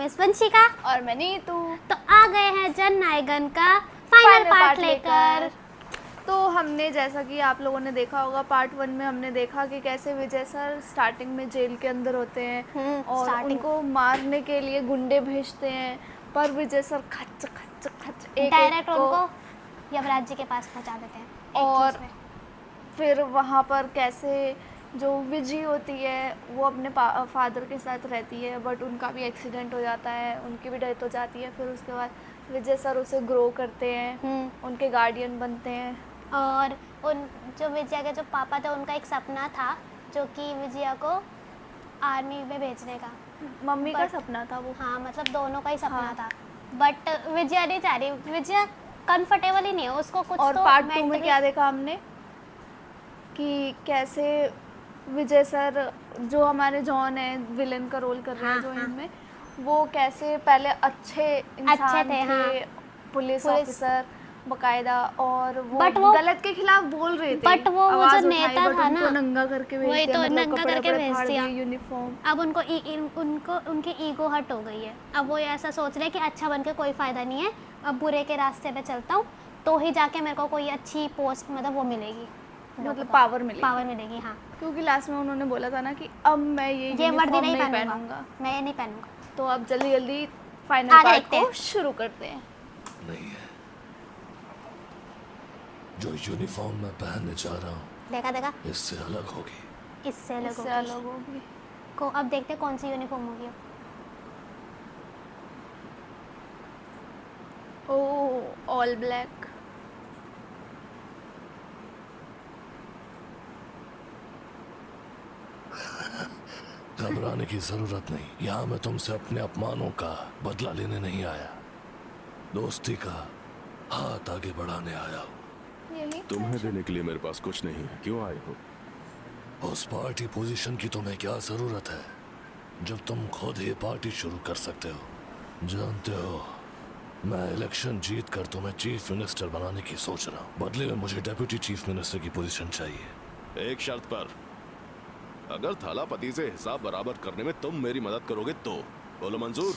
Is Vanshika और मैं नीतू। तो आ गए हैं जन नायकन का फाइनल पार्ट लेकर। तो हमने जैसा कि आप लोगों ने देखा होगा पार्ट 1 में हमने देखा कि कैसे विजय सर स्टार्टिंग में जेल के अंदर होते हैं और उनको मारने के लिए गुंडे भेजते हैं, पर विजय सर खच खच खच एक डायरेक्ट उनको यमराज जी के पास पहुंचा देते हैं। और फिर वहाँ पर कैसे जो विजी होती है वो अपने फादर के साथ रहती है, बट उनका भी एक्सीडेंट हो जाता है, उनकी भी डेथ हो जाती है। फिर उसके बाद विजय सर उसे ग्रो करते हैं, उनके गार्डियन बनते हैं। और उन जो विजया के जो पापा थे उनका एक सपना था जो कि विजया को आर्मी में भेजने का। मम्मी का सपना था वो। हाँ, मतलब दोनों का ही सपना था, बट विजया नहीं चाह रही। विजया कंफर्टेबल ही नहीं है, उसको कुछ और तो पार्ट 2 में क्या देखा हमने कि कैसे विजय सर जो हमारे जॉन है विलेन का रोल कर रहे हैं जो इनमें, वो कैसे पहले अच्छे इंसान थे, पुलिस ऑफिसर बकायदा, और वो गलत के खिलाफ बोल रहे थे, बट वो जो नेता था ना, नंगा करके वही तो नंगा करके भेज दिया यूनिफॉर्म। अब उनको उनकी ईगो हट हो गई है। अब वो ऐसा सोच रहे हैं कि अच्छा बन के कोई फायदा नहीं है, अब बुरे के रास्ते पे चलता हूँ तो ही जाके मेरे को कोई अच्छी पोस्ट मतलब वो मिलेगी, मतलब पावर मिलेगी। हाँ, क्योंकि लास्ट में उन्होंने बोला था ना कि अब मैं ये वर्दी नहीं पहनूंगा, मैं ये नहीं पहनूंगा। तो अब जल्दी जल्दी फाइनल पार्ट को शुरू करते हैं। नहीं है जो यूनिफॉर्म मैं पहनने जा रहा हूँ, देखा इससे अलग होगी, इससे अलग होगी। को अब देखते कौन सी यूनिफॉर्म होगी। ओह, ऑल ब्लैक। घबराने की जरूरत नहीं। यहाँ मैं तुमसे अपने अपमानों का बदला लेने नहीं आया, दोस्ती का हाथ आगे बढ़ाने आया हूँ। तुम्हें देने के लिए मेरे पास कुछ नहीं है, क्यों आए हो? उस पार्टी पोजीशन की तुम्हें क्या जरूरत है जब तुम खुद ही पार्टी शुरू कर सकते हो? जानते हो, मैं इलेक्शन जीत कर तुम्हें चीफ मिनिस्टर बनाने की सोच रहा हूँ। बदले में मुझे डेप्यूटी चीफ मिनिस्टर की पोजीशन चाहिए। एक शर्त पर, अगर थालापति से हिसाब बराबर करने में तुम मेरी मदद करोगे तो। बोलो मंजूर?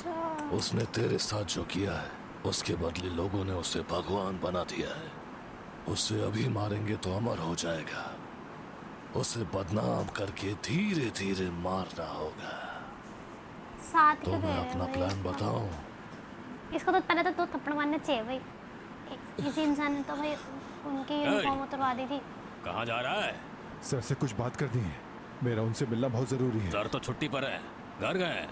उसने तेरे साथ जो किया है उसके बदले लोगों ने उसे भगवान बना दिया है। उसे अभी मारेंगे तो अमर हो जाएगा, उसे बदनाम करके धीरे धीरे मारना होगा। साथ तो मैं अपना प्लान बताऊं? इसको तो पहले तो 2 थप्पड़ मारने चाहिए भाई। इसी इंसान ने तो भाई उनकी यूनिफॉर्म उतरवा दी थी। कहाँ जा रहा है? सर से कुछ बात करनी है, मेरा उनसे मिलना बहुत जरूरी है। सर तो छुट्टी पर है, घर गए।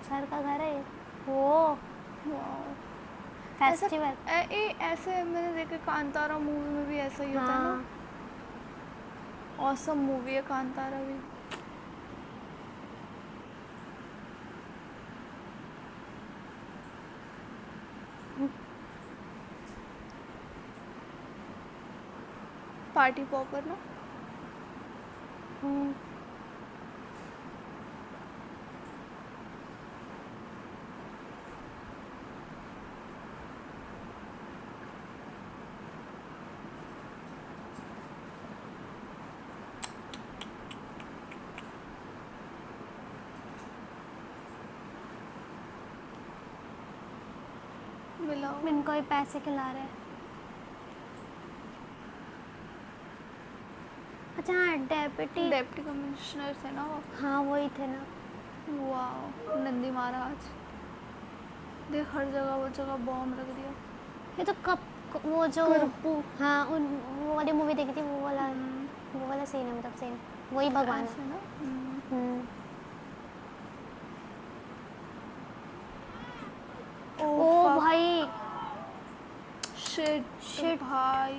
सर का घर है वो। फेस्टिवल ऐसे मैंने देखा कांतारा मूवी में भी ऐसा ही होता है ना। ऑसम मूवी है कांतारा भी। पार्टी पॉपर ना। इनको ही पैसे खिला रहे हैं। अच्छा, डेप्टी कमिश्नर थे ना वो। हाँ, वही थे ना। वाह, नंदी महाराज देख, हर जगह वो जगह बॉम्ब रख दिया। ये तो कब वो जो हाँ वो वाली मूवी देखी थी, वो वाला सीन है, मतलब सेम वही भगवान है ना। ओ भाई, शिट भाई,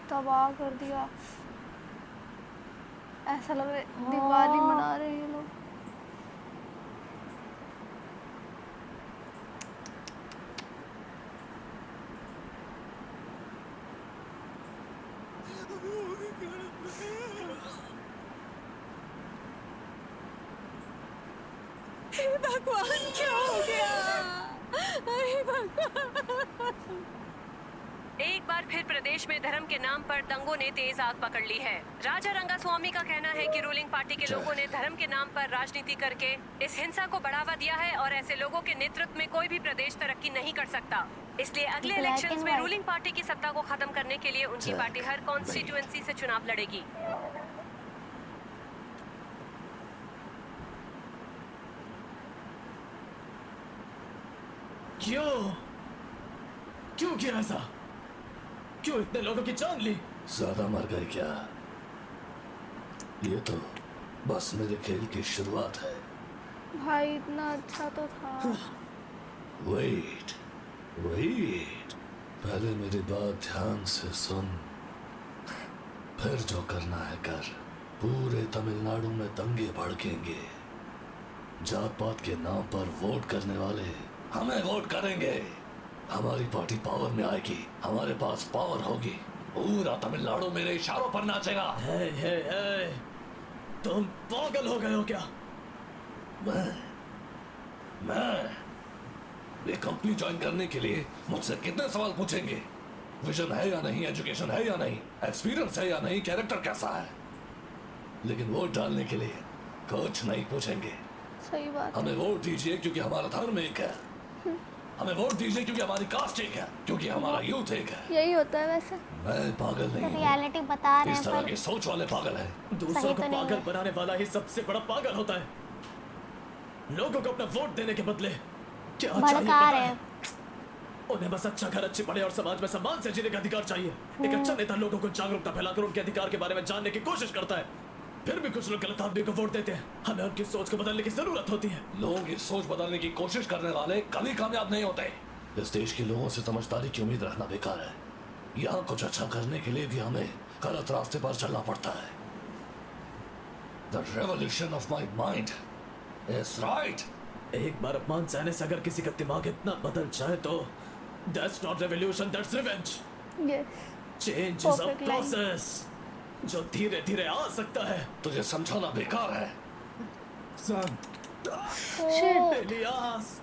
तबाह कर दिया। ऐसा लग रहा है दिवाली मना रहे हैं ये लोग। भगवान, क्या हो गया? अरे भगवान। एक बार बार फिर प्रदेश में धर्म के नाम पर दंगों ने तेज आग पकड़ ली है। राजा रंगास्वामी का कहना है कि रूलिंग पार्टी के लोगों ने धर्म के नाम पर राजनीति करके इस हिंसा को बढ़ावा दिया है और ऐसे लोगों के नेतृत्व में कोई भी प्रदेश तरक्की नहीं कर सकता। इसलिए अगले Black इलेक्शंस and में white. रूलिंग पार्टी की सत्ता को खत्म करने के लिए उनकी पार्टी हर कॉन्स्टिट्यूएंसी से चुनाव लड़ेगी। क्यों किया ऐसा? क्यों इतने लोगों की जान ली? ज्यादा मर गए क्या? ये तो बस मेरे खेल की शुरुआत है। भाई इतना अच्छा तो था। वेट पहले मेरी बात ध्यान से सुन, फिर जो करना है कर। पूरे तमिलनाडु में दंगे भड़केंगे। जात पात के नाम पर वोट करने वाले हमें वोट करेंगे। हमारी पार्टी पावर में आएगी, हमारे पास पावर होगी। पूरा तमिलनाडु मेरे इशारों पर नाचेगा। हे, तुम पागल हो गए हो क्या? मैं ये कंपनी ज्वाइन करने के लिए मुझसे कितने सवाल पूछेंगे? विजन है या नहीं, एजुकेशन है या नहीं, एक्सपीरियंस है या नहीं, कैरेक्टर कैसा है? लेकिन वोट डालने के लिए कुछ नहीं पूछेंगे। सही बात है। हमें वोट दीजिए क्योंकि हमारा धर्म एक है। हमें वोट दीजिए क्योंकि हमारी कास्ट एक है, क्योंकि हमारा यूथ एक है। यही होता है वैसे। मैं पागल नहीं हूँ। रियलिटी बता रहे इस हैं तरह पर की सोच वाले पागल हैं। दूसरों सही को तो नहीं पागल है। बनाने वाला ही सबसे बड़ा पागल होता है। लोगों को अपना वोट देने के बदले क्या चाहिए भड़का पता रहे है? हैं। उन्हें बस अच्छा घर, अच्छे पढ़े और समाज में सम्मान से जीने का अधिकार चाहिए। एक अच्छा नेता लोगों को जागरूकता फैलाकर उनके अधिकार के बारे में जानने की कोशिश करता है। फिर भी कुछ लोग गलत आदमी को वोट देते हैं। हमें उनकी सोच को बदलने की जरूरत होती है। लोगों की सोच बदलने की कोशिश करने वाले कभी कामयाब नहीं होते। इस देश के लोगों से समझदारी की उम्मीद रखना बेकार है। यहाँ कुछ अच्छा करने के लिए भी हमें गलत रास्ते पर चलना पड़ता है। The revolution of my mind is right. एक बार अपमान सहने से अगर किसी का दिमाग इतना बदल जाए तो that's not revolution, that's revenge. Yes. Change is a Perfect line. process जो धीरे धीरे आ सकता है। तुझे समझाना बेकार है। सन, इलियास,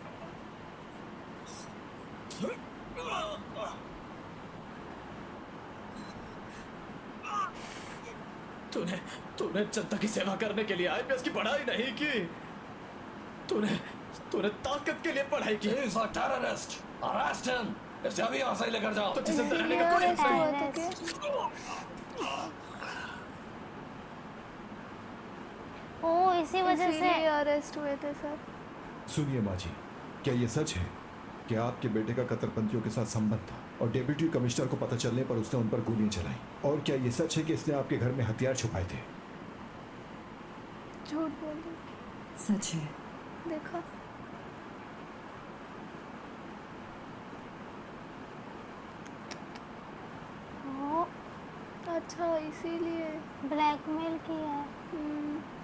तूने जनता की सेवा करने के लिए आईपीएस की पढ़ाई नहीं की। तूने ताकत के लिए पढ़ाई की। He is a terrorist. Arrest him. इसे अभी यहाँ से लेकर जाओ। तो जिसे रहने का कोई हक नहीं। हुआ तो क्या? ओ इसी वजह से इसीलिए अरेस्ट हुए थे सर। सुनिए माँ जी, क्या ये सच है कि आपके बेटे का कट्टरपंथियों के साथ संबंध था और डिप्टी कमिश्नर को पता चलने पर उसने उन पर गोलियां चलाई? और क्या ये सच है कि इसने आपके घर में हथियार छुपाए थे? झूठ बोल रही। सच है। देखा। ओ अच्छा इसीलिए। ब्लैकमेल किया है।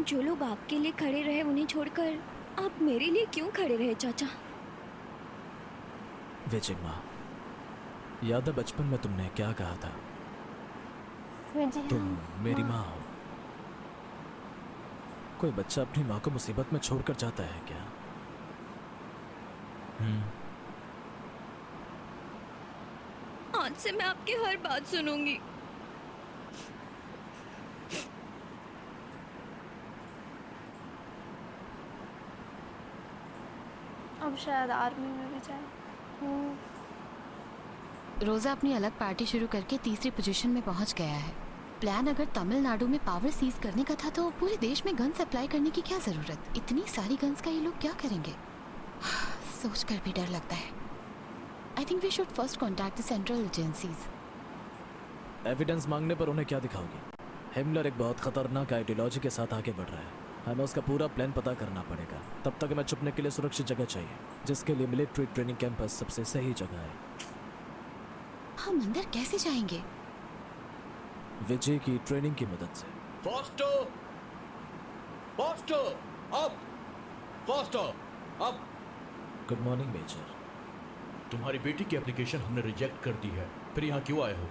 जो लोग आपके लिए खड़े रहे उन्हें छोड़कर आप मेरे लिए क्यों खड़े रहे चाचा? विजय माँ, याद है बचपन में तुमने क्या कहा था? विजय तुम मेरी माँ हो। कोई बच्चा अपनी माँ को मुसीबत में छोड़कर जाता है क्या? आज से मैं आपकी हर बात सुनूंगी। अब शायद आर्मी में भी जाए। रोज़ा अपनी अलग पार्टी शुरू करके तीसरी पोजीशन में पहुंच गया है। प्लान अगर तमिलनाडु में पावर सीज करने का था तो पूरे देश में गन सप्लाई करने की क्या ज़रूरत? इतनी सारी गन्स का ये लोग क्या करेंगे? सोचकर भी डर लगता है। I think we should first contact the central agencies. Evidence मांगने पर उन्हें क्या दिखाओगे? हिमलर एक बहुत खतरनाक आइडियोलॉजी के साथ आगे बढ़ रहा है। हमें उसका पूरा प्लान पता करना पड़ेगा। तब तक हमें छुपने के लिए सुरक्षित जगह चाहिए, जिसके लिए मिलिट्री ट्रेनिंग कैंपस सबसे सही जगह है। हम अंदर कैसे जाएंगे? विजय की ट्रेनिंग की मदद से। Foster! Up faster up. Good morning major. तुम्हारी बेटी की एप्लीकेशन हमने रिजेक्ट कर दी है, फिर यहाँ क्यों आए हो?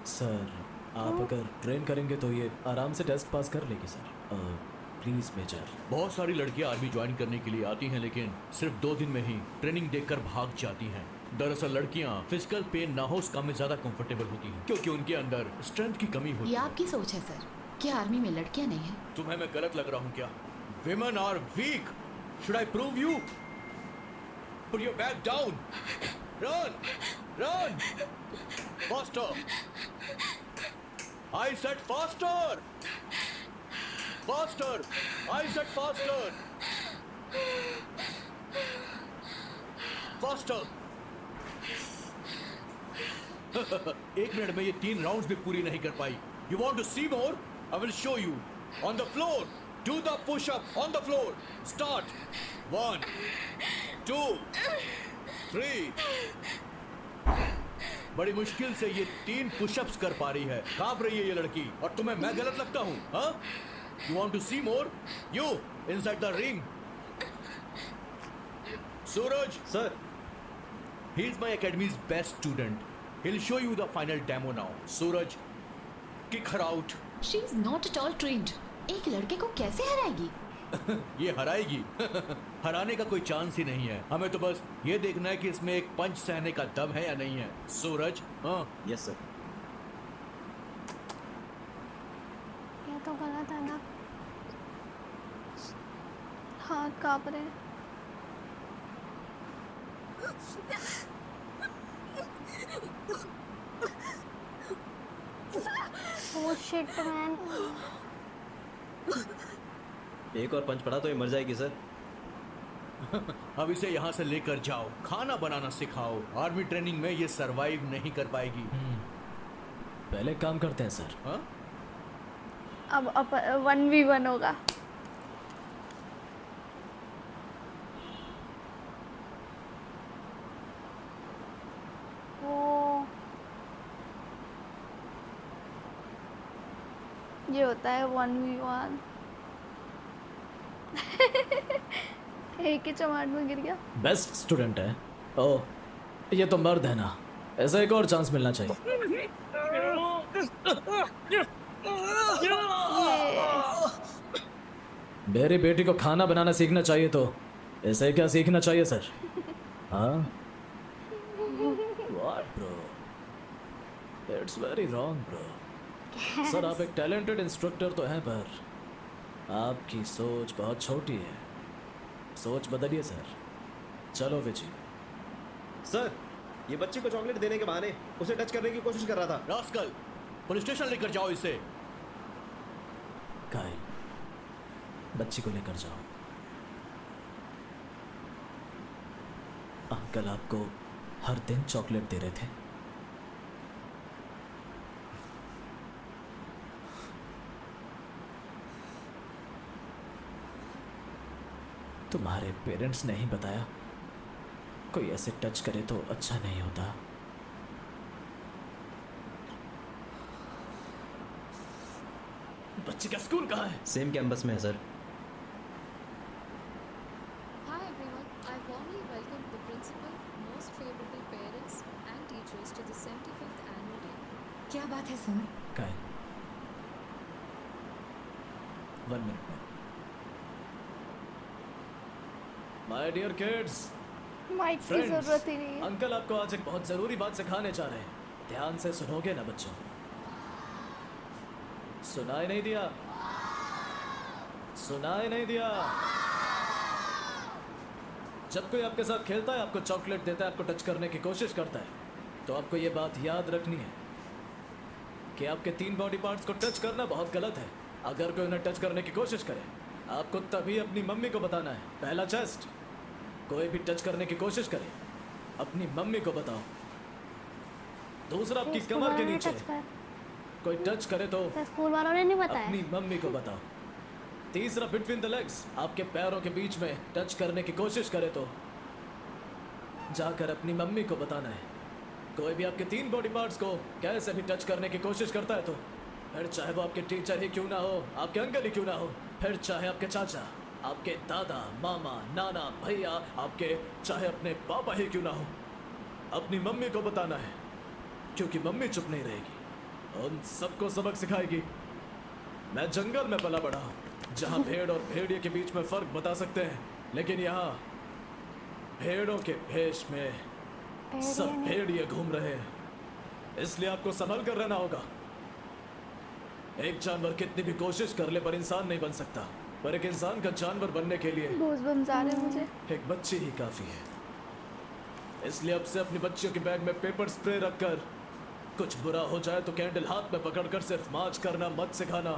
सर आप अगर ट्रेन करेंगे तो ये आराम से टेस्ट पास कर लेगी सर। Please major. बहुत सारी लड़कियां आर्मी ज्वाइन करने के लिए आती हैं, लेकिन सिर्फ 2 दिन में ही ट्रेनिंग देकर भाग जाती हैं। दरअसल लड़कियां फिजिकल पेन ना हो उस काम में ज्यादा कंफर्टेबल होती हैं, क्योंकि उनके अंदर स्ट्रेंथ की कमी होती ये है। आपकी सोच है सर। क्या आर्मी में लड़कियां नहीं हैं? तुम्हें मैं गलत लग रहा हूँ क्या? Women are weak. Should I prove you? Put your back down. Run run faster. I said faster faster. I said faster faster. 1 minute में ये 3 राउंड्स भी पूरी नहीं कर पाई। You want to see more? I will show you. On the floor do the push up on the floor. Start. 1 2 3। बड़ी मुश्किल से ये 3 पुशअप्स कर पा रही है। कांप रही है ये लड़की, और तुम्हें मैं गलत लगता हूँ? हाँ? You want to see more? You inside the ring. Suraj sir, he is my academy's best student. He'll show you the final demo now. Suraj, kick her out. She is not at all trained. एक लड़के को कैसे हराएगी? ये हराएगी। हराने का कोई chance ही नहीं है। हमें तो बस ये देखना है कि इसमें एक पंच सहने का दम है या नहीं है। सूरज। हाँ यस सर। ये तो गलत है ना। हाथ कांप रहे हैं। Oh shit man. एक और पंच पड़ा तो ये मर जाएगी सर। अब इसे यहाँ से लेकर जाओ, खाना बनाना सिखाओ। आर्मी ट्रेनिंग में ये सरवाइव नहीं कर पाएगी। पहले काम करते हैं सर। हाँ? अब 1v1 होगा। वो ये होता है 1v1। एक ही चमाट में गिर गया। बेस्ट स्टूडेंट है। ओह ये तो मर्द है ना, ऐसा एक और चांस मिलना चाहिए। मेरी बेटी को खाना बनाना सीखना चाहिए, तो ऐसे क्या सीखना चाहिए सर? हाँ? What bro? It's very wrong bro. Sir आप एक टैलेंटेड इंस्ट्रक्टर तो हैं, पर आपकी सोच बहुत छोटी है। सोच बदलिए सर। चलो विजी। सर, ये बच्चे को चॉकलेट देने के बहाने उसे टच करने की कोशिश कर रहा था। रास्कल, पुलिस स्टेशन लेकर जाओ इसे। कायल, बच्ची को लेकर जाओ। अंकल आपको हर दिन चॉकलेट दे रहे थे। तुम्हारे पेरेंट्स ने ही बताया कोई ऐसे टच करे तो अच्छा नहीं होता। बच्चे का स्कूल कहाँ है? सेम कैंपस में है sir. Hi everyone, I warmly welcome the principal, most favorable parents and teachers to the 75th annual day. क्या बात है सर? कायल, 1 मिनट में। माय डियर किड्स, माइक की जरूरत ही नहीं है। अंकल आपको आज एक बहुत जरूरी बात सिखाने जा रहे हैं। ध्यान से सुनोगे ना बच्चों? सुनाई नहीं दिया? सुनाई नहीं दिया? जब कोई आपके साथ खेलता है, आपको चॉकलेट देता है, आपको टच करने की कोशिश करता है, तो आपको ये बात याद रखनी है कि आपके 3 बॉडी पार्ट्स को टच करना बहुत गलत है। अगर कोई उन्हें टच करने की कोशिश करे, आपको तभी अपनी मम्मी को बताना है। पहला चेस्ट। कोई भी टच करने की कोशिश करे, अपनी मम्मी को बताओ। दूसरा, आपकी कमर के नीचे कोई टच करे तो स्कूल वालों ने नहीं बताया। अपनी मम्मी को बताओ। तीसरा, बिटवीन द लेग्स, आपके पैरों के बीच में टच करने की कोशिश करे तो जाकर अपनी मम्मी को बताना है। कोई भी आपके 3 बॉडी पार्ट्स को कैसे भी टच करने की कोशिश करता है, तो फिर चाहे वो आपके टीचर ही क्यों ना हो, आपके अंकल ही क्यों ना हो, फिर चाहे आपके चाचा, आपके दादा, मामा, नाना, भैया, आपके चाहे अपने पापा ही क्यों ना हो, अपनी मम्मी को बताना है, क्योंकि मम्मी चुप नहीं रहेगी, उन सबको सबक सिखाएगी। मैं जंगल में पला बड़ा हूँ, जहाँ भेड़ और भेड़िए के बीच में फर्क बता सकते हैं, लेकिन यहाँ भेड़ों के भेष में सब भेड़िए घूम रहे हैं, इसलिए आपको संभल कर रहना होगा। एक जानवर कितनी भी कोशिश कर ले पर इंसान नहीं बन सकता, पर एक इंसान का जानवर बनने के लिए गूज़बम्स आ रहे हैं मुझे। एक बच्ची ही काफी है। इसलिए अब से अपनी बच्चियों के बैग में पेपर स्प्रे रखकर, कुछ बुरा हो जाए तो कैंडल हाथ में पकड़कर सिर्फ मार्च करना मत सिखाना,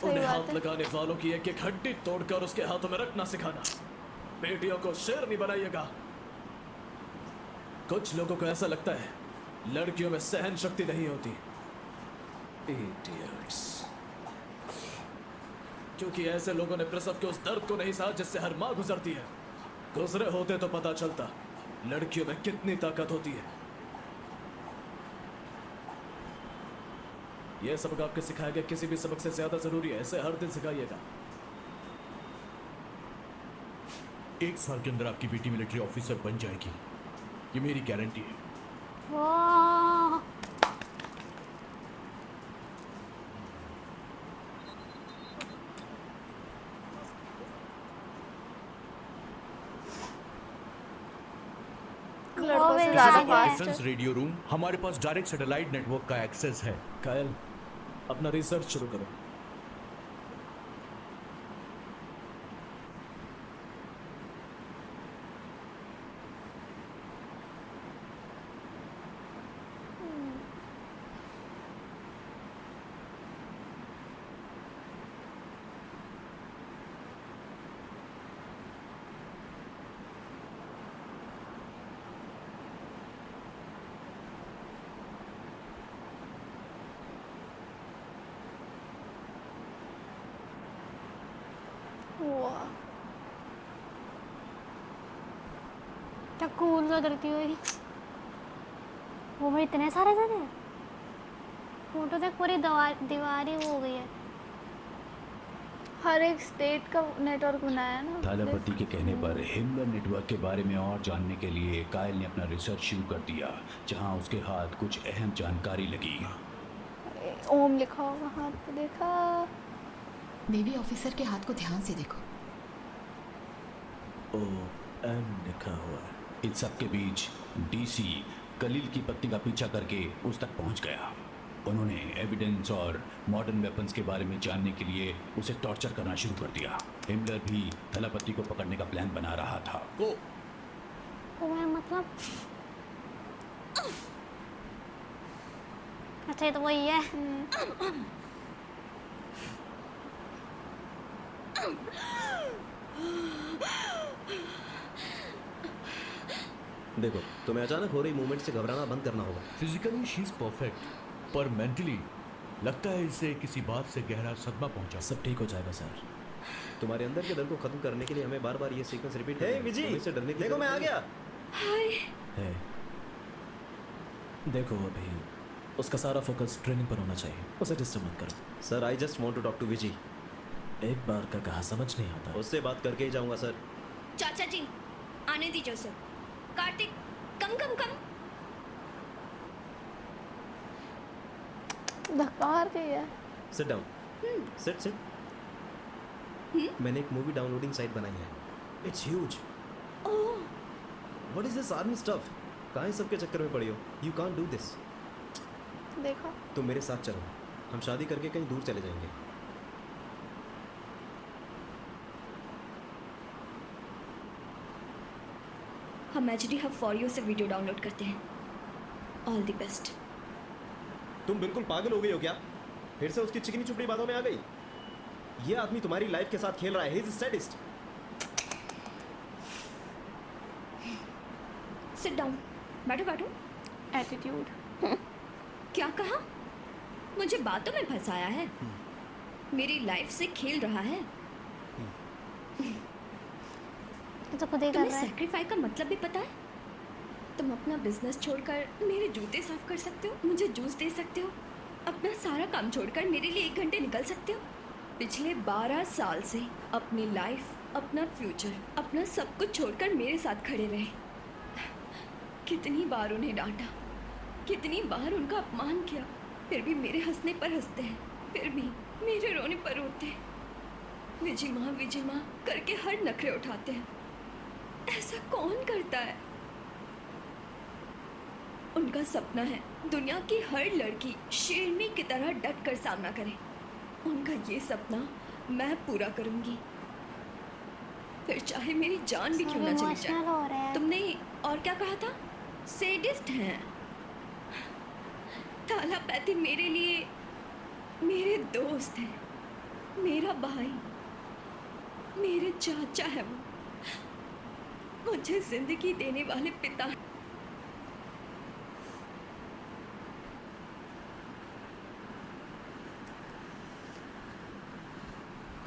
उन्हें हाथ लगाने वालों की एक एक हड्डी तोड़कर उसके हाथों में रखना सिखाना। बेटियों को शेरनी बनाइएगा। कुछ लोगों को ऐसा लगता है लड़कियों में सहन शक्ति नहीं होती, Idiots। क्योंकि ऐसे लोगों ने प्रसव के उस दर्द को नहीं सहा जिससे हर माँ गुजरती है। गुजरे होते तो पता चलता लड़कियों में कितनी ताकत होती है। यह सबक आपके सिखाया गया किसी भी सबक से ज्यादा जरूरी है, इसे हर दिन सिखाइएगा। 1 साल के अंदर आपकी बेटी मिलिट्री ऑफिसर बन जाएगी, ये मेरी गारंटी है। वाह, लड़कों से ज़्यादा फास्ट। डिफेंस रेडियो रूम, हमारे पास डायरेक्ट सैटेलाइट नेटवर्क का एक्सेस है। कायल, अपना रिसर्च शुरू करो। वाह, क्या कूल लग रही हुई। वो भाई इतने सारे जने फोटो तक पूरी दीवार ही वो हो गई है। हर एक स्टेट का नेटवर्क बनाया है ना। थालापति के कहने पर हिमलर नेटवर्क के बारे में और जानने के लिए कायल ने अपना रिसर्च शुरू कर दिया, जहां उसके हाथ कुछ अहम जानकारी लगी। ओम लिखा होगा हाथ पे, देखा। नेवी ऑफिसर के हाथ को ध्यान से देखो। OM लिखा हुआ है। इन सब के बीच डीसी कलील की पत्नी का पीछा करके उस तक पहुंच गया। उन्होंने एविडेंस और मॉडर्न वेपन्स के बारे में जानने के लिए उसे टॉर्चर करना शुरू कर दिया। हिमलर भी थलापति को पकड़ने का प्लान बना रहा था। मतलब अच्छा, ये तो वही है। देखो, तुम्हें अचानक हो रही मूवमेंट से घबराना बंद करना होगा। फिजिकली शी इज परफेक्ट, पर मेंटली लगता है इसे किसी बात से गहरा सदमा पहुंचा। सब ठीक हो जाएगा सर। तुम्हारे अंदर के डर को खत्म करने के लिए हमें बार बार ये सीक्वेंस रिपीट करना है। विजय, से डरने की देखो मैं आ गया। है। देखो अभी उसका सारा फोकस ट्रेनिंग पर होना चाहिए, उसे डिस्टर्ब मत करो। Sir, I just want to talk to Vijay. एक बार का कहा समझ नहीं आता। उससे बात करके ही जाऊंगा सर। चाचा जी, आने दीजिए उसे। कार्तिक, कम कम कम। धक्का मार के यार। Sit down. Sit sit. मैंने एक मूवी डाउनलोडिंग साइट बनाई है। It's huge. What is this army stuff? कहाँ सबके चक्कर में पड़ी हो? You can't do this. देखो, तुम मेरे साथ चलो, हम शादी करके कहीं दूर चले जाएंगे। हम एचडी हब फॉर यू से वीडियो डाउनलोड करते हैं। All the best. तुम बिल्कुल पागल हो गई हो क्या? फिर से उसकी चिकनी चुपड़ी बातों में आ गई। ये आदमी तुम्हारी लाइफ के साथ खेल रहा है। He is a sadist. Sit down. बैठो बैठो। एटीट्यूड। क्या कहा? मुझे बातों में फंसाया है। मेरी लाइफ से खेल रहा है। तो खुद ही कर तुम्हें रहा है। सैक्रिफाइस का मतलब भी पता है? तुम अपना बिजनेस छोड़कर मेरे जूते साफ कर सकते हो, मुझे जूस दे सकते हो, अपना सारा काम छोड़कर मेरे लिए 1 घंटे निकल सकते हो। पिछले 12 साल से अपनी लाइफ, अपना फ्यूचर, अपना सब कुछ छोड़कर मेरे साथ खड़े रहे। कितनी बार उन्हें डांटा, कितनी बार उनका अपमान किया, फिर भी मेरे हंसने पर हंसते हैं, फिर भी मेरे रोने पर रोते हैं। विजय माँ करके हर नखरे उठाते हैं। ऐसा कौन करता है? उनका सपना है दुनिया की हर लड़की शेरनी की तरह डट कर सामना करे। उनका ये सपना मैं पूरा करूंगी, फिर चाहे मेरी जान भी क्यों ना चली जाए। तुमने और क्या कहा था? सैडिस्ट हैं। थालापति मेरे लिए मेरे दोस्त हैं, मेरा भाई, मेरे चाचा है। वो मुझे जिंदगी देने वाले पिता।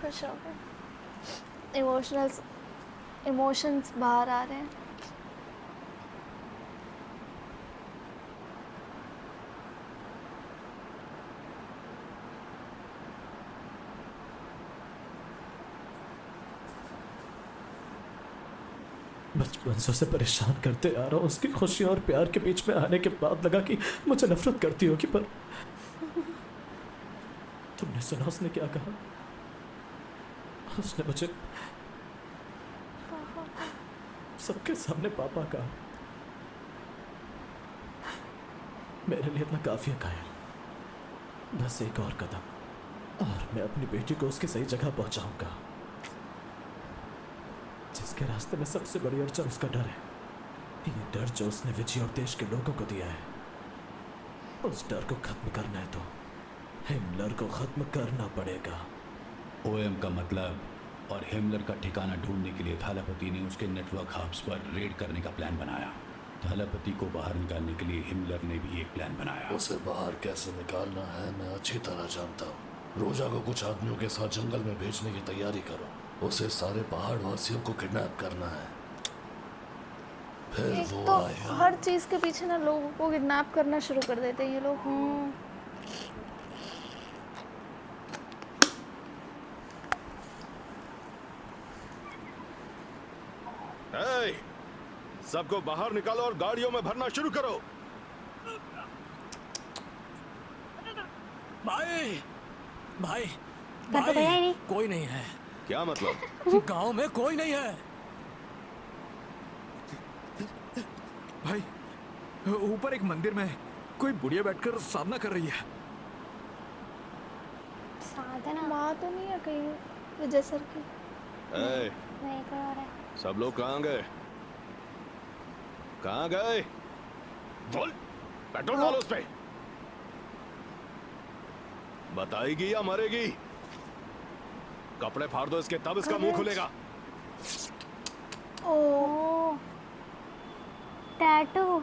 खुश हो गए, इमोशंस बाहर आ रहे हैं। बचपन से उसे परेशान करते आ रहा हूँ। उसकी खुशी और प्यार के बीच में आने के बाद लगा कि मुझे नफरत करती होगी, पर तुमने सुना उसने क्या कहा? उसने मुझे सबके सामने पापा कहा। मेरे लिए इतना काफी है कायल। बस एक और कदम और मैं अपनी बेटी को उसकी सही जगह पहुंचाऊंगा। जिसके रास्ते में सबसे बड़ी अड़चन उसका डर है, ये डर जो उसने विजय और देश के लोगों को दिया है, उस डर को खत्म करना है तो हिमलर को खत्म करना पड़ेगा। ओएम का मतलब और हिमलर का ठिकाना ढूंढने के लिए थालापति ने उसके नेटवर्क हब्स पर रेड करने का प्लान बनाया। थालापति को बाहर निकालने के लिए हिमलर ने भी एक प्लान बनाया। उसे बाहर कैसे निकालना है मैं अच्छी तरह जानता हूँ। रोजा को कुछ आदमियों के साथ जंगल में भेजने की तैयारी करो। उसे सारे पहाड़ वासियों को किडनैप करना है, फिर वो तो आएगा। हर चीज के पीछे ना लोगों को किडनैप करना शुरू कर देते हैं ये लोग। हे, सबको बाहर निकालो और गाड़ियों में भरना शुरू करो। भाई भाई घर पे गया ही नहीं। कोई नहीं है। क्या मतलब? गांव में कोई नहीं है। भाई ऊपर एक मंदिर में कोई बुढ़िया बैठकर साधना कर रही है। साधना माँ तो नहीं है कहीं विजय सर की? हे, नहीं कोई और है। सब लोग कहाँ गए? कहाँ गए? बोल, पेट्रोल डालो उस पे। बताएगी या मरेगी? कपड़े फाड़ दो इसके, तब इसका मुंह खुलेगा। ओह, टैटू।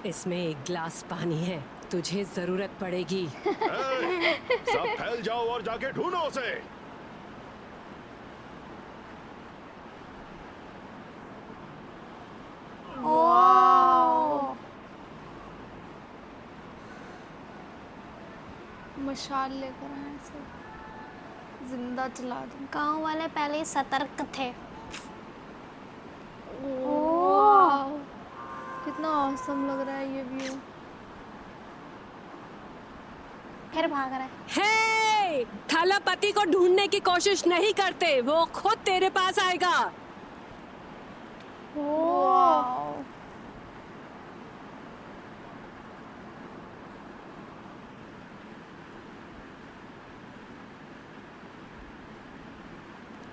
इसमें एक गिलास पानी है, तुझे जरूरत पड़ेगी। सब फैल जाओ और जाके ढूंढो उसे। ओह, मशाल लेकर आए सब, जिंदा जला दूं। गांव वाले पहले ही सतर्क थे। ओह, कितना औसम लग रहा है ये व्यू। फिर भाग रहा है। हे, थालापति को ढूंढने की कोशिश नहीं करते, वो खुद तेरे पास आएगा। वाह,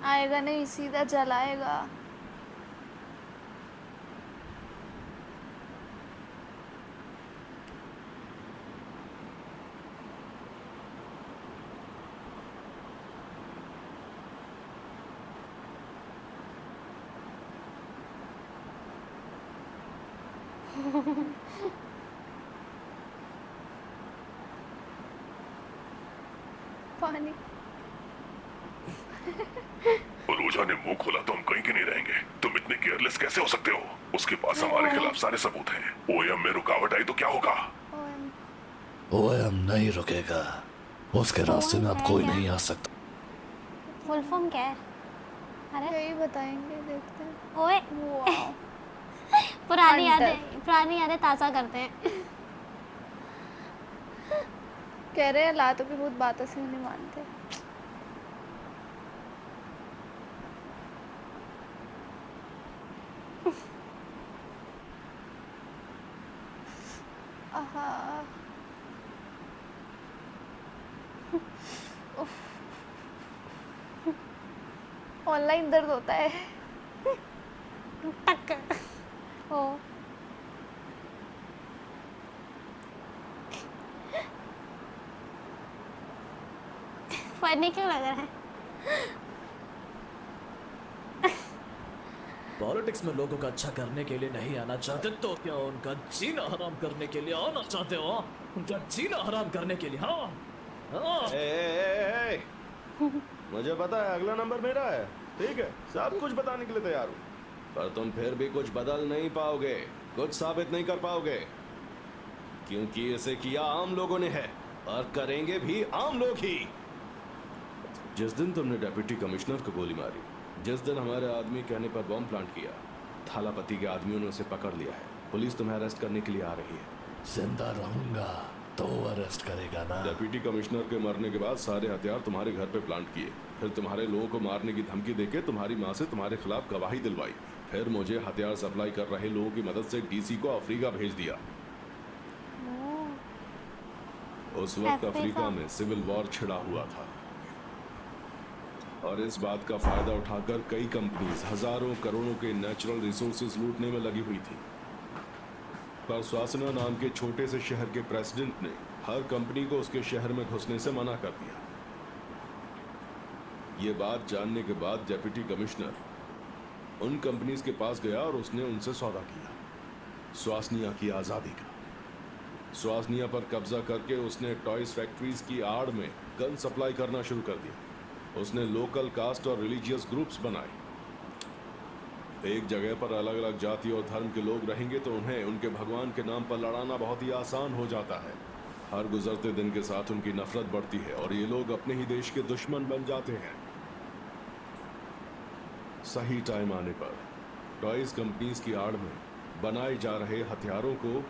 आएगा नहीं, सीधा जलाएगा। पानी। रोजा ने मुंह खोला तो हम कहीं के नहीं रहेंगे। तुम इतने केयरलेस कैसे हो सकते हो? उसके पास हमारे खिलाफ सारे सबूत हैं। ओएम में रुकावट आई तो क्या होगा? OM नहीं रुकेगा, उसके रास्ते में अब कोई नहीं आ सकता। फुल फॉर्म क्या है? अरे यही बताएंगे, देखते हैं। ओए वाह, पुरानी Hunter। यादें ताज़ा करते हैं। कह रहे हैं लातों की बहुत बातों से नहीं मानते। आहा, ऑनलाइन दर्द होता है। टक ओ फनी क्यों लग रहा है? पॉलिटिक्स में लोगों का अच्छा करने के लिए नहीं आना चाहते तो क्या उनका जीना हराम करने के लिए आना चाहते हो? उनका जीना हराम करने के लिए? हाँ हाँ। ए, मुझे पता है अगला नंबर मेरा है, ठीक है, सब कुछ बताने के लिए तैयार हूँ, पर तुम फिर भी कुछ बदल नहीं पाओगे, कुछ साबित नहीं कर पाओगे, क्योंकि इसे किया आम लोगों ने है और करेंगे भी आम लोग ही। जिस दिन तुमने डिप्टी कमिश्नर को गोली मारी, जिस दिन हमारे आदमी कहने पर बॉम्ब प्लांट किया, थालापति के आदमियों ने उसे पकड़ लिया है। पुलिस तुम्हें अरेस्ट करने के लिए आ रही है। जिंदा रहूंगा तो अरेस्ट करेगा ना? डिप्टी कमिश्नर के मरने के बाद सारे हथियार तुम्हारे घर पे प्लांट किए, फिर तुम्हारे लोगों को मारने की धमकी देके तुम्हारी माँ से तुम्हारे खिलाफ गवाही दिलवाई, फिर मुझे हथियार सप्लाई कर रहे लोगों की मदद से डीसी को अफ्रीका भेज दिया। उस वक्त अफ्रीका में सिविल वॉर छिड़ा हुआ था और इस बात का फायदा उठाकर कई कंपनीज हजारों करोड़ों के नेचुरल रिसोर्सेज लूटने में लगी हुई थी, पर स्वासना नाम के छोटे से शहर के प्रेसिडेंट ने हर कंपनी को उसके शहर में घुसने से मना कर दिया। ये बात जानने के बाद डिप्टी कमिश्नर उन कंपनीज के पास गया और उसने उनसे सौदा किया, स्वासनिया की आज़ादी का। स्वासनिया पर कब्जा करके उसने टॉयज फैक्ट्रीज की आड़ में गन सप्लाई करना शुरू कर दिया। उसने लोकल कास्ट और रिलीजियस ग्रुप्स बनाए। एक जगह पर अलग अलग जाति और धर्म के लोग रहेंगे तो उन्हें उनके भगवान के नाम पर लड़ाना बहुत ही आसान हो जाता है। हर गुजरते दिन के साथ उनकी नफरत बढ़ती है और ये लोग अपने ही देश के दुश्मन बन जाते हैं। सही टाइम आने पर टॉयज कंपनीज की आड़ में बनाए जा रहे हथियारों को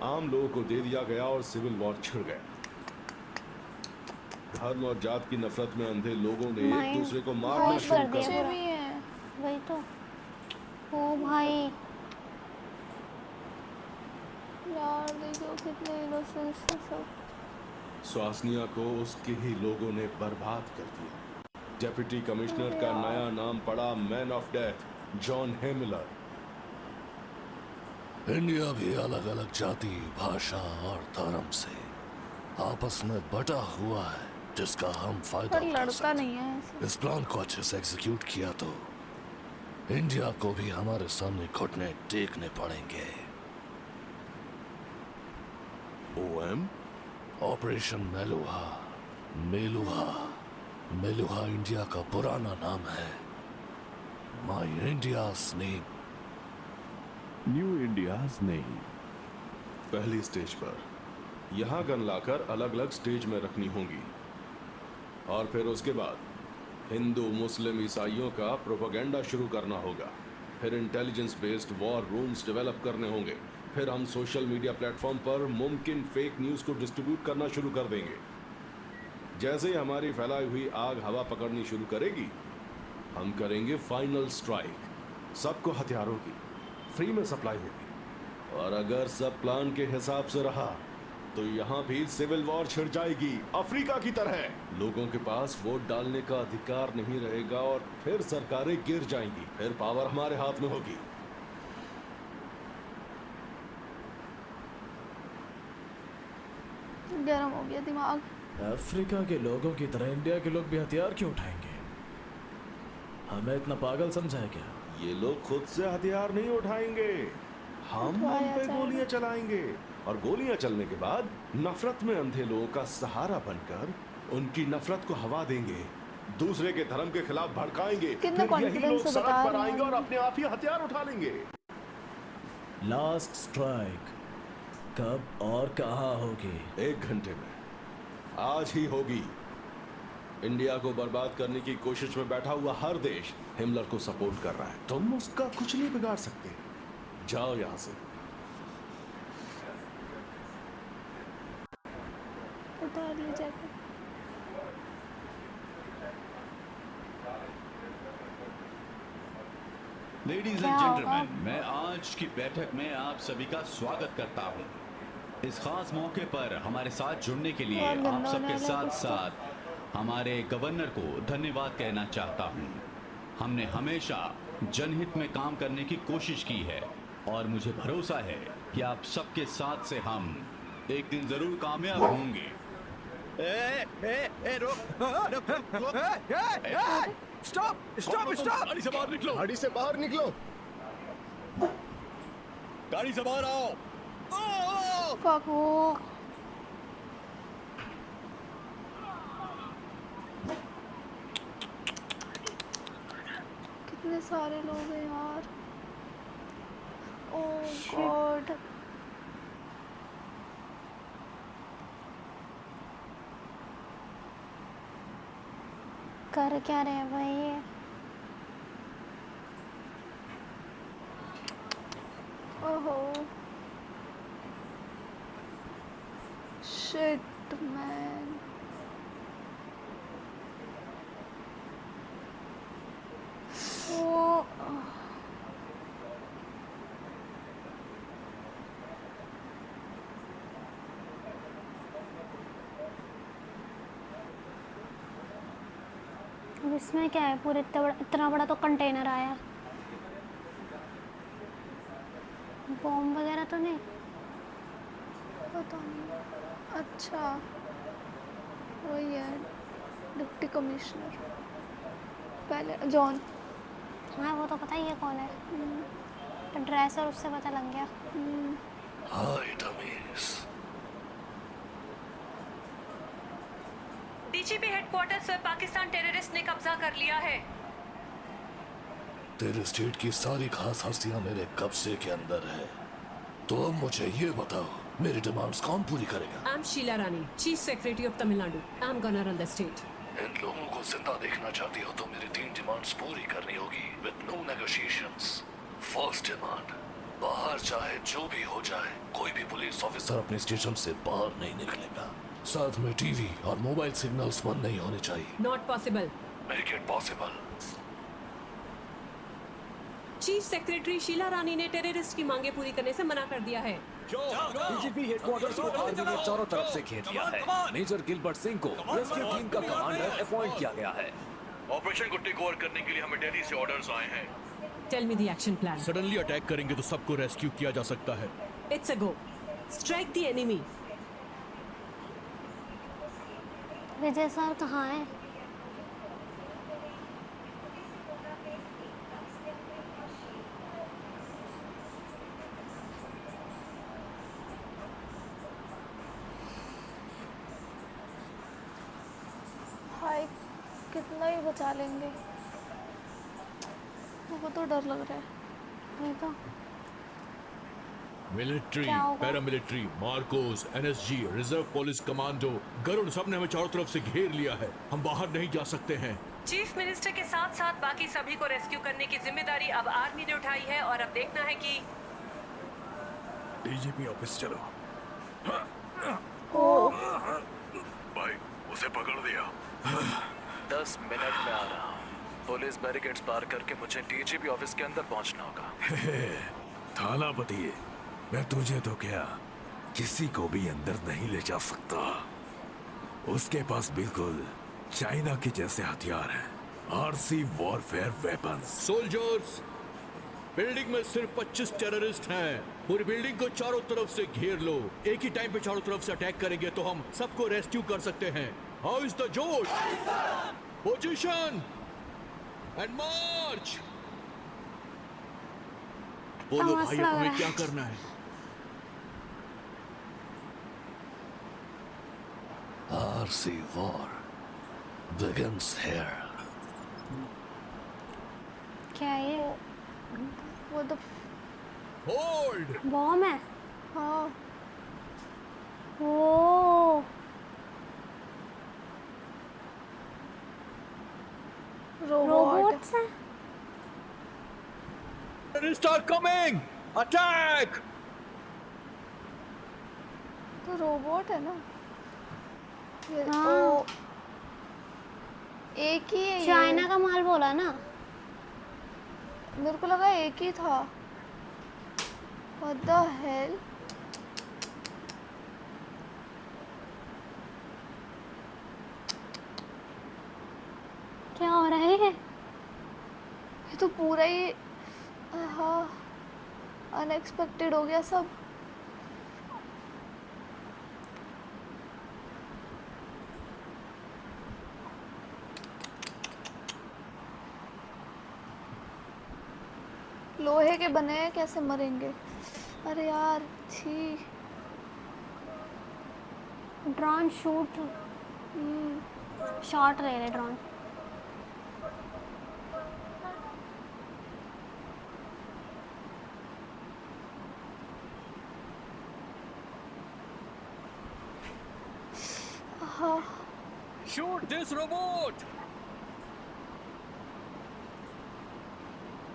आम लोगों को दे दिया गया और सिविल वॉर छिड़ गया। धर्म और जात की नफरत में अंधे लोगों ने एक दूसरे को मारना शुरू कर दिया। वही तो। ओ भाई यार देखो कितने इनोसेंस है सब। स्वासनिया को उसके ही लोगों ने बर्बाद कर दिया। डिप्टी कमिश्नर का नया नाम पड़ा man of death, John Hemiller. India भी अलग अलग जाति, भाषा और धर्म से आपस में बटा हुआ है, जिसका हम फायदा उठा सकते हैं। नहीं है। इस प्लान को अच्छे से एग्जीक्यूट किया तो इंडिया को भी हमारे सामने घुटने टेकने पड़ेंगे। OM? Operation Meluha. Meluha India का पुराना नाम है। My India's name. New India's name. पहली स्टेज पर यहाँ गन लाकर अलग अलग स्टेज में रखनी होंगी और फिर उसके बाद हिंदू, मुस्लिम, ईसाइयों का प्रोपेगेंडा शुरू करना होगा। फिर intelligence based war rooms develop करने होंगे। फिर हम सोशल मीडिया प्लेटफॉर्म पर मुमकिन फेक न्यूज़ को डिस्ट्रीब्यूट करना शुरू कर देंगे। जैसे ही हमारी फैलाई हुई आग हवा पकड़नी शुरू करेगी, हम करेंगे फाइनल स्ट्राइक। सबको हथियारों की फ्री में सप्लाई होगी और अगर सब प्लान के हिसाब से रहा तो यहाँ भी सिविल वॉर छिड़ जाएगी, अफ्रीका की तरह। लोगों के पास वोट डालने का अधिकार नहीं रहेगा और फिर सरकारें गिर जाएंगी, फिर पावर हमारे हाथ में होगी। गर्म हो गया दिमाग। अफ्रीका के लोगों की तरह इंडिया के लोग भी हथियार क्यों उठाएंगे? हमें इतना पागल समझा है क्या? ये लोग खुद से हथियार नहीं उठाएंगे, हम उन पे गोलियां चलाएंगे और गोलियां चलने के बाद नफरत में अंधे लोगों का सहारा बनकर उनकी नफरत को हवा देंगे, दूसरे के धर्म के खिलाफ भड़काएंगे, फिर यही लोग सड़क पर आएंगे और अपने आप ही हथियार उठा लेंगे। Last strike. कब और कहाँ होगी? 1 घंटे में। आज ही होगी। इंडिया को बर्बाद करने की कोशिश में बैठा हुआ हर देश हिमलर को सपोर्ट कर रहा है। तुम उसका कुछ नहीं बिगाड़ सकते। जाओ यहां से। उतार ली जैकेट। लेडीज क्या एंड होगा? जेंटलमैन, मैं आज की बैठक में आप सभी का स्वागत करता हूं। इस खास मौके पर हमारे साथ जुड़ने के लिए और आप गंदा सबके होने साथ वाला साथ हमारे गवर्नर को धन्यवाद कहना चाहता हूं। हमने हमेशा जनहित में काम करने की कोशिश की है और मुझे भरोसा है कि आप सबके साथ से हम एक दिन जरूर कामयाब होंगे। Stop stop stop! गाड़ी से बाहर निकलो, गाड़ी से बाहर निकलो, गाड़ी से बाहर आओ। फक वो। कितने सारे लोग हैं यार। ओह गॉड। कर क्या रहे हैं भाई ये? ओहो शिट मैन। वो अब इसमें क्या है? पूरे इतना बड़ा तो कंटेनर आया। बॉम्ब वगैरह तो नहीं? पता नहीं। अच्छा वही है डिप्टी कमिश्नर। पहले जॉन। हाँ वो तो पता ही है कौन है। तो ड्रेस और उससे पता लग गया। हाय डमीज। डीजीपी हेडक्वार्टर्स पर पाकिस्तान टेररिस्ट ने कब्जा कर लिया है। तेरे स्टेट की सारी खास हस्तियां मेरे कब्जे के अंदर है। तो अब मुझे ये बताओ, मेरी डिमांड्स कौन पूरी करेगा? I am Sheela Rani, chief secretary of Tamil Nadu. I am governor on the state. इन लोगों को जिंदा देखना चाहती हो तो मेरी 3 डिमांड्स पूरी करनी होगी with no negotiations. First demand, बाहर चाहे जो भी हो जाए, कोई भी पुलिस ऑफिसर अपने स्टेशन से बाहर नहीं निकलेगा। साथ में टीवी और मोबाइल सिग्नल्स बंद नहीं होने चाहिए। Not possible. Make it possible. Chief secretary Sheela Rani ने टेररिस्ट की मांगे पूरी करने से मना कर दिया है। डीजीपी हेडक्वार्टर्स को आर्मी ने चारों तरफ से घेर लिया है। मेजर गिलबर्ट सिंह को रेस्क्यू टीम का कमांडर अपॉइंट किया गया है। ऑपरेशन को टेक ओवर करने के लिए हमें दिल्ली से ऑर्डर्स आए हैं। Tell me the action plan. Suddenly attack करेंगे तो सबको रेस्क्यू किया जा सकता है। It's a go. Strike the enemy. Vijay sir कहाँ है? हाय कितना ही बचा लेंगे। मुझे तो डर लग रहा है। नहीं तो मिलिट्री, क्या होगा? Paramilitary, MARCOS, NSG, reserve police commando, Garud, सबने हमें चारों तरफ से घेर लिया है। हम बाहर नहीं जा सकते हैं। चीफ मिनिस्टर के साथ साथ बाकी सभी को रेस्क्यू करने की जिम्मेदारी अब आर्मी ने उठाई है और अब देखना है कि डीजीपी ऑफिस चलो। भाई उसे पकड़ दिया। 10 मिनट में आ रहा हूँ। पुलिस बैरिकेड्स पार करके मुझे डीजीपी ऑफिस के अंदर पहुंचना होगा। थानापति, मैं तुझे तो क्या किसी को भी अंदर नहीं ले जा सकता। उसके पास बिल्कुल चाइना के जैसे हथियार हैं। RC warfare weapons. Soldiers, building में सिर्फ 25 टेररिस्ट हैं। पूरी बिल्डिंग को चारों तरफ से घेर लो। एक ही टाइम पे चारों तरफ से अटैक करेंगे तो हम सबको रेस्क्यू कर सकते हैं। हाउ इज द जोश? पोजीशन एंड मार्च। बोलो भाई, अब हमें क्या करना है? RC war begins here. क्या है ये? वो तो होल्ड। बॉम्ब है? हाँ ओ रोबोट्स हैं। Start coming! Attack! तो रोबोट है ना ये हाँ। तो एक ही है ये। चाइना का माल बोला ना। मेरे को लगा एक ही था। What the hell? क्या हो रहा है? ये तो पूरा ही हाँ अनएक्सपेक्टेड हो गया सब। लोहे के बने हैं, कैसे मरेंगे? अरे यार छी। ड्रोन शॉट ले रहे ड्रोन। हाँ Shoot this robot!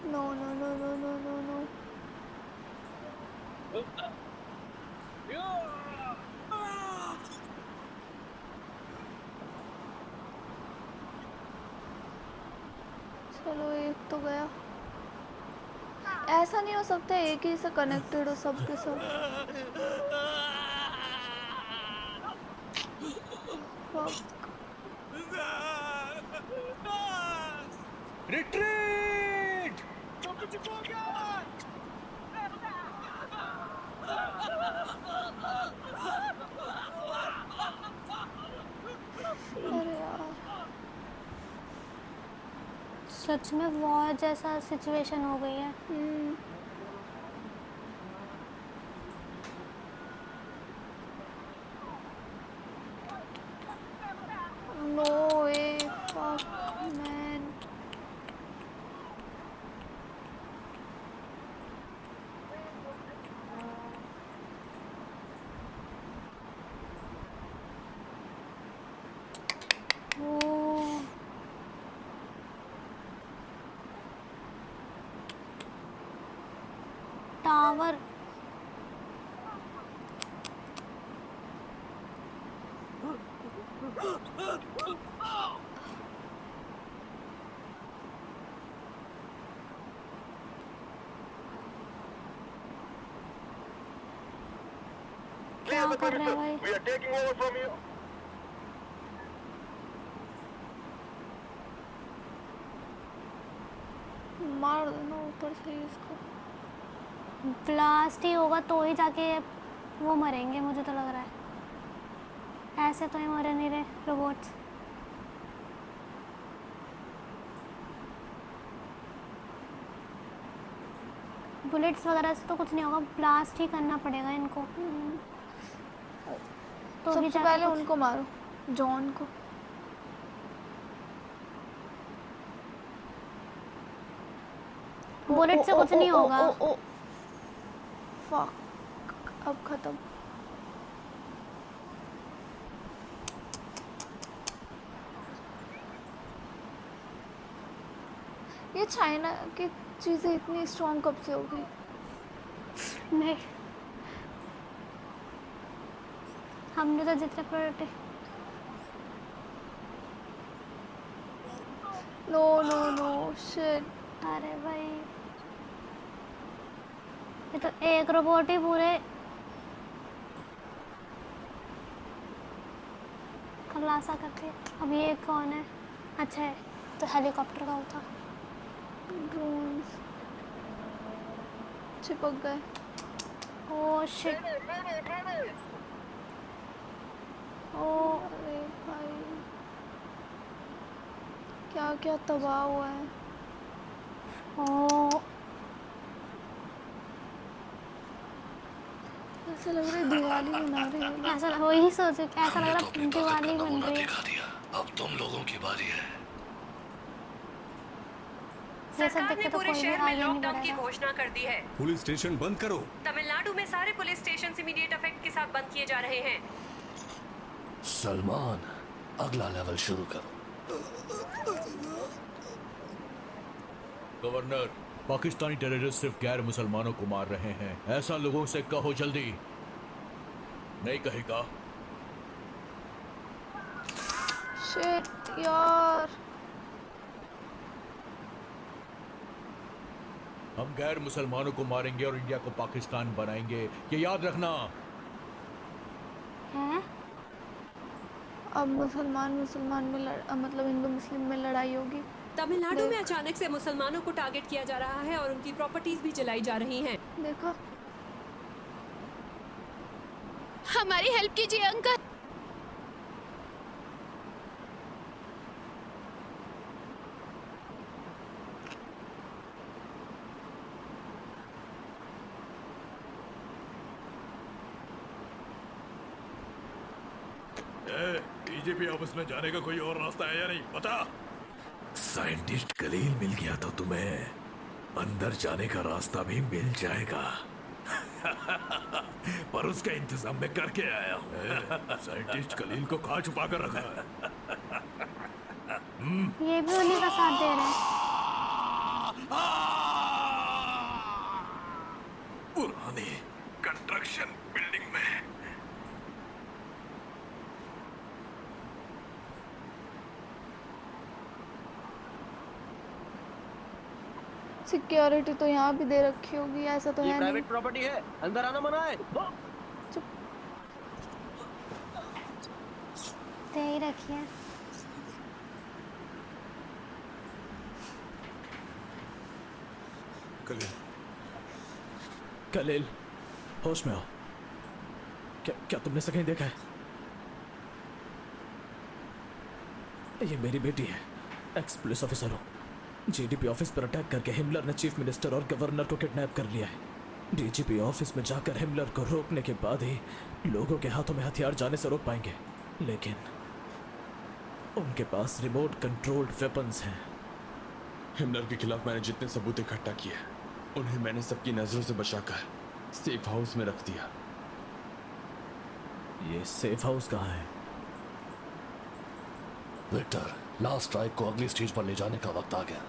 No no no no no no no. चलो एक तो गया। ऐसा नहीं हो सकता एक ही से कनेक्टेड हो सब के सब। Retreat! अरे यार सच में वॉर जैसा सिचुएशन हो गई है। नो वे फक मैन। टावर क्या कर रहे हैं भाई? We are taking over from you. मार देना ऊपर से इसको। ब्लास्ट ही होगा तो ही जाके वो मरेंगे, मुझे तो लग रहा है। ऐसे तो ही मरे नहीं रहे रोबोट्स। बुलेट्स वगैरह से तो कुछ नहीं होगा, ब्लास्ट ही करना पड़ेगा इनको। तो ही सबसे जाके पहले कुछ- उनको मारो, जॉन को। बुलेट से कुछ नहीं होगा। फक अब खत्म। ये चाइना की चीजें इतनी स्ट्रॉन्ग कब से हो गई? नहीं, हमने तो जितने product no no no shit. अरे भाई ये तो एक रोबोट ही पूरे खलासा करते हैं। अब ये कौन है? अच्छा है तो हेलीकॉप्टर का होता। ड्रोन्स चिपक गए। Oh shit. ओ अरे भाई क्या क्या तबाह हुआ है। ओ ऐसा लग रहा है दिवाली मना रहे हैं। ऐसा वही सोचो, ऐसा लग रहा है अपनी ताकत दिवाली का बन नमूना रही है। दिखा दिया, अब तुम लोगों की बारी है। ये सब सरकार देख ने के तो पूरे कोई भी शहर में आगे नहीं लॉकडाउन की बढ़ेगा। घोषणा कर दी है। पुलिस स्टेशन बंद करो। तमिलनाडु में सारे पुलिस स्टेशन इमीडिएट इफेक्ट के साथ बंद किए जा रहे हैं। सलमान, अगला लेवल शुरू करो। गवर्नर, पाकिस्तानी टेररिस्ट सिर्फ गैर मुसलमानों को मार रहे हैं, ऐसा लोगों से कहो जल्दी। नहीं कहेगा? शिट यार, हम गैर मुसलमानों को मारेंगे और इंडिया को पाकिस्तान बनाएंगे, ये याद रखना। हैं? अब मुसलमान में मतलब हिंदू मुस्लिम में लड़ाई होगी। तमिलनाडु में अचानक से मुसलमानों को टारगेट किया जा रहा है और उनकी प्रॉपर्टीज भी जलाई जा रही हैं। देखो, हमारी हेल्प कीजिए अंकल। डीजीपी ऑफिस में जाने का कोई और रास्ता है या नहीं बता। साइंटिस्ट कलील मिल गया तो तुम्हें अंदर जाने का रास्ता भी मिल जाएगा। पर उसका इंतजाम मैं करके आया हूँ। साइंटिस्ट कलील को कहाँ छुपा कर रखा है? ये भी उन्हीं का साथ दे रहे हैं। पुरानी कंस्ट्रक्शन बिल्डिंग में सिक्योरिटी तो यहाँ भी दे रखी होगी, ऐसा तो है नहीं। प्राइवेट प्रॉपर्टी है, अंदर आना मना है। दे ही रखी है। कलील, होश में हो। क्या तुमने इसे कहीं देखा है? ये मेरी बेटी है, एक्स पुलिस ऑफिसर हूँ। जीडीपी ऑफिस पर अटैक करके हिमलर ने चीफ मिनिस्टर और गवर्नर को किडनैप कर लिया है। डीजीपी ऑफिस में जाकर हिमलर को रोकने के बाद ही लोगों के हाथों में हथियार जाने से रोक पाएंगे, लेकिन उनके पास रिमोट कंट्रोल्ड वेपन्स हैं। हिमलर के खिलाफ मैंने जितने सबूत इकट्ठा किए उन्हें मैंने सबकी नजरों से बचाकर सेफ हाउस में रख दिया। ये सेफ हाउस कहाँ है? विक्टर, लास्ट स्ट्राइक को अगली स्टेज पर ले जाने का वक्त आ गया।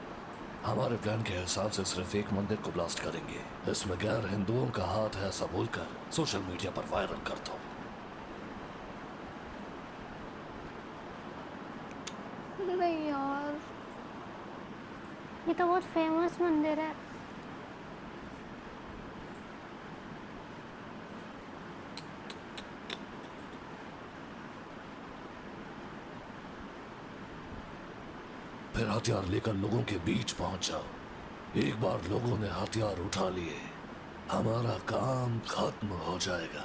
हमारे प्लान के हिसाब से सिर्फ एक मंदिर को ब्लास्ट करेंगे। इसमें गैर हिंदुओं का हाथ है ऐसा बोलकर सोशल मीडिया पर वायरल कर दो। नहीं यार, ये तो बहुत फेमस मंदिर है। फिर हथियार लेकर लोगों के बीच पहुंच जाओ। एक बार लोगों ने हथियार उठा लिए, हमारा काम खत्म हो जाएगा।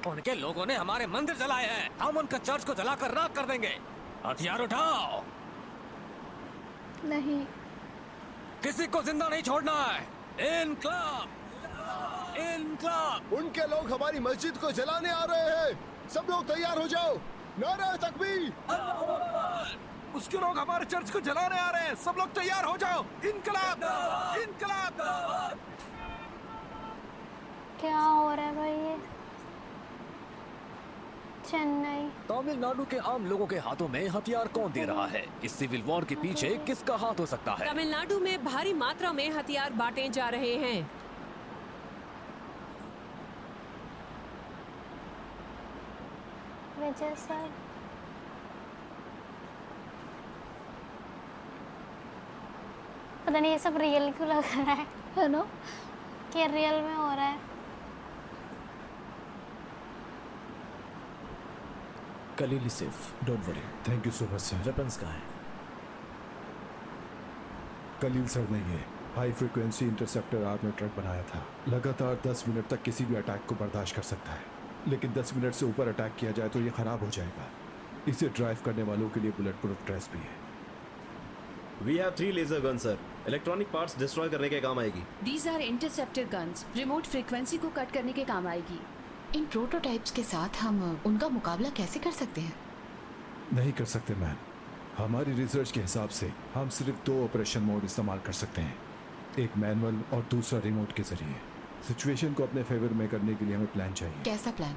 उनके लोगों ने हमारे मंदिर जलाए हैं, हम उनका चर्च को जलाकर राख कर देंगे। हथियार उठाओ। नहीं, किसी को जिंदा नहीं छोड़ना है। इनकलाब, इनकलाब। उनके लोग हमारी मस्जिद को जलाने आ रहे हैं, सब लोग तैयार हो जाओ। नारा तकबीर। उसके लोग हमारे चर्च को जलाने आ रहे हैं, सब लोग तैयार हो जाओ। इनकलाब, इनकलाब। क्या हो रहा है भाई ये? चेन्नई। तमिलनाडु के आम लोगों के हाथों में हथियार कौन दे रहा है? इस सिविल वॉर के पीछे किसका हाथ हो सकता है? तमिलनाडु में भारी मात्रा में हथियार बांटे जा रहे हैं। विजय सर, पता नहीं ये सब रियल क्यों लग रहा है ना, कि रियल में हो रहा है। Kaleel safe, don't worry. Thank you so much sir. Weapons कहाँ हैं? कलील सर नहीं है। High frequency interceptor armour truck बनाया था, लगातार 10 मिनट तक किसी भी अटैक को बर्दाश्त कर सकता है, लेकिन 10 मिनट से ऊपर अटैक किया जाए तो ये खराब हो जाएगा। इसे ड्राइव करने वालों के लिए बुलेट प्रूफ ड्रेस भी है। We have 3 laser gun sir, electronic parts destroy करने के काम आएगी। These are interceptor guns, remote frequency को कट करने के काम आएगी। इन प्रोटोटाइप्स के साथ हम उनका मुकाबला कैसे कर सकते हैं? नहीं कर सकते मैम। हमारी रिसर्च के हिसाब से हम सिर्फ 2 ऑपरेशन मोड इस्तेमाल कर सकते हैं, एक मैनुअल और दूसरा रिमोट के जरिए। सिचुएशन को अपने फेवर में करने के लिए हमें प्लान चाहिए। कैसा प्लान?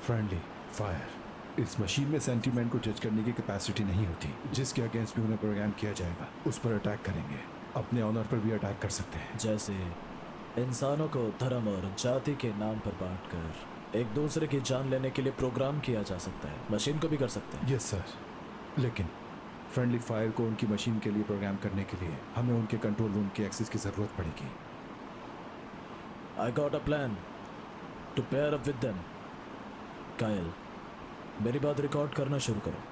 Friendly fire. इस मशीन में सेंटीमेंट को जज करने की कैपेसिटी नहीं होती, जिसके अगेंस्ट भी उन्हें प्रोग्राम किया जाएगा उस पर अटैक करेंगे। अपने ऑनर पर भी अटैक कर सकते हैं। जैसे इंसानों को धर्म और जाति के नाम पर बांटकर एक दूसरे की जान लेने के लिए प्रोग्राम किया जा सकता है। मशीन को भी कर सकते हैं। यस सर, लेकिन फ्रेंडली फायर को उनकी मशीन के लिए प्रोग्राम करने के लिए हमें उनके कंट्रोल रूम की एक्सेस की जरूरत पड़ेगी। I got a plan to pair up with them. कायल, मेरी बात रिकॉर्ड करना शुरू करो।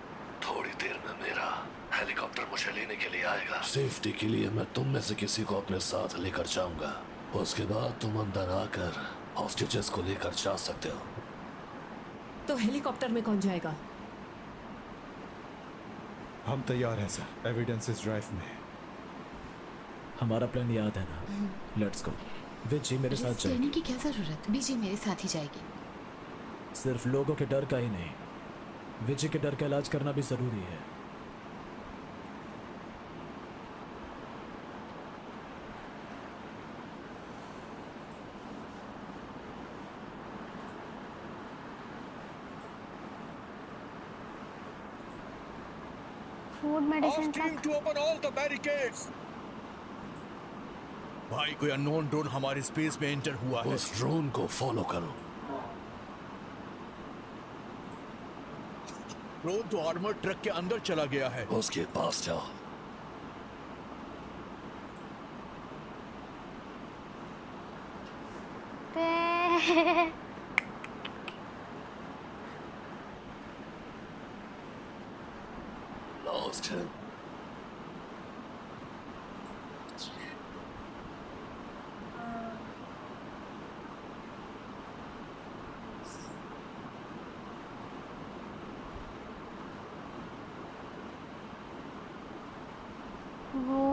थोड़ी देर में मेरा हेलीकॉप्टर मुझे लेने के लिए आएगा। सेफ्टी के लिए मैं तुम में से किसी को अपने साथ लेकर जाऊंगा। उसके बाद तुम अंदर आकर हॉस्टेजेस को लेकर जा सकते हो। तो हेलीकॉप्टर में कौन जाएगा? हम तैयार हैं सर, एविडेंसेस ड्राइव में है। हमारा प्लान याद है ना? Let's go. विजी मेरे साथ रिस्क लेने जाएगी। की क्या जरूरत? बीजी मेरे साथ ही जाएगी। सिर्फ लोगों के डर का ही नहीं, विजी के डर का इलाज करना भी जरूरी है। Food medicine Asking to open all the barricades. भाई कोई अननोन ड्रोन हमारे स्पेस में एंटर हुआ है। उस ड्रोन को फॉलो करो। ड्रोन तो आर्मर ट्रक के अंदर चला गया है। उसके पास जाओ। Lost him. वो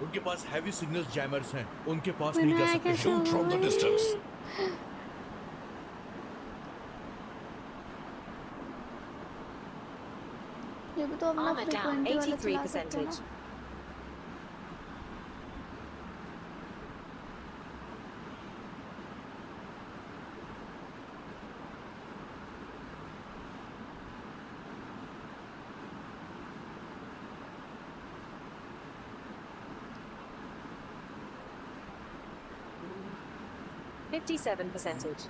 उनके पास हैवी सिग्नल जैमर्स हैं, उनके पास नहीं जा सकते। Shoot from the distance. ये भी तो अपना Armor down, फ्रीक्वेंटी वाला चला सकते हैं 83%. ना। %57%.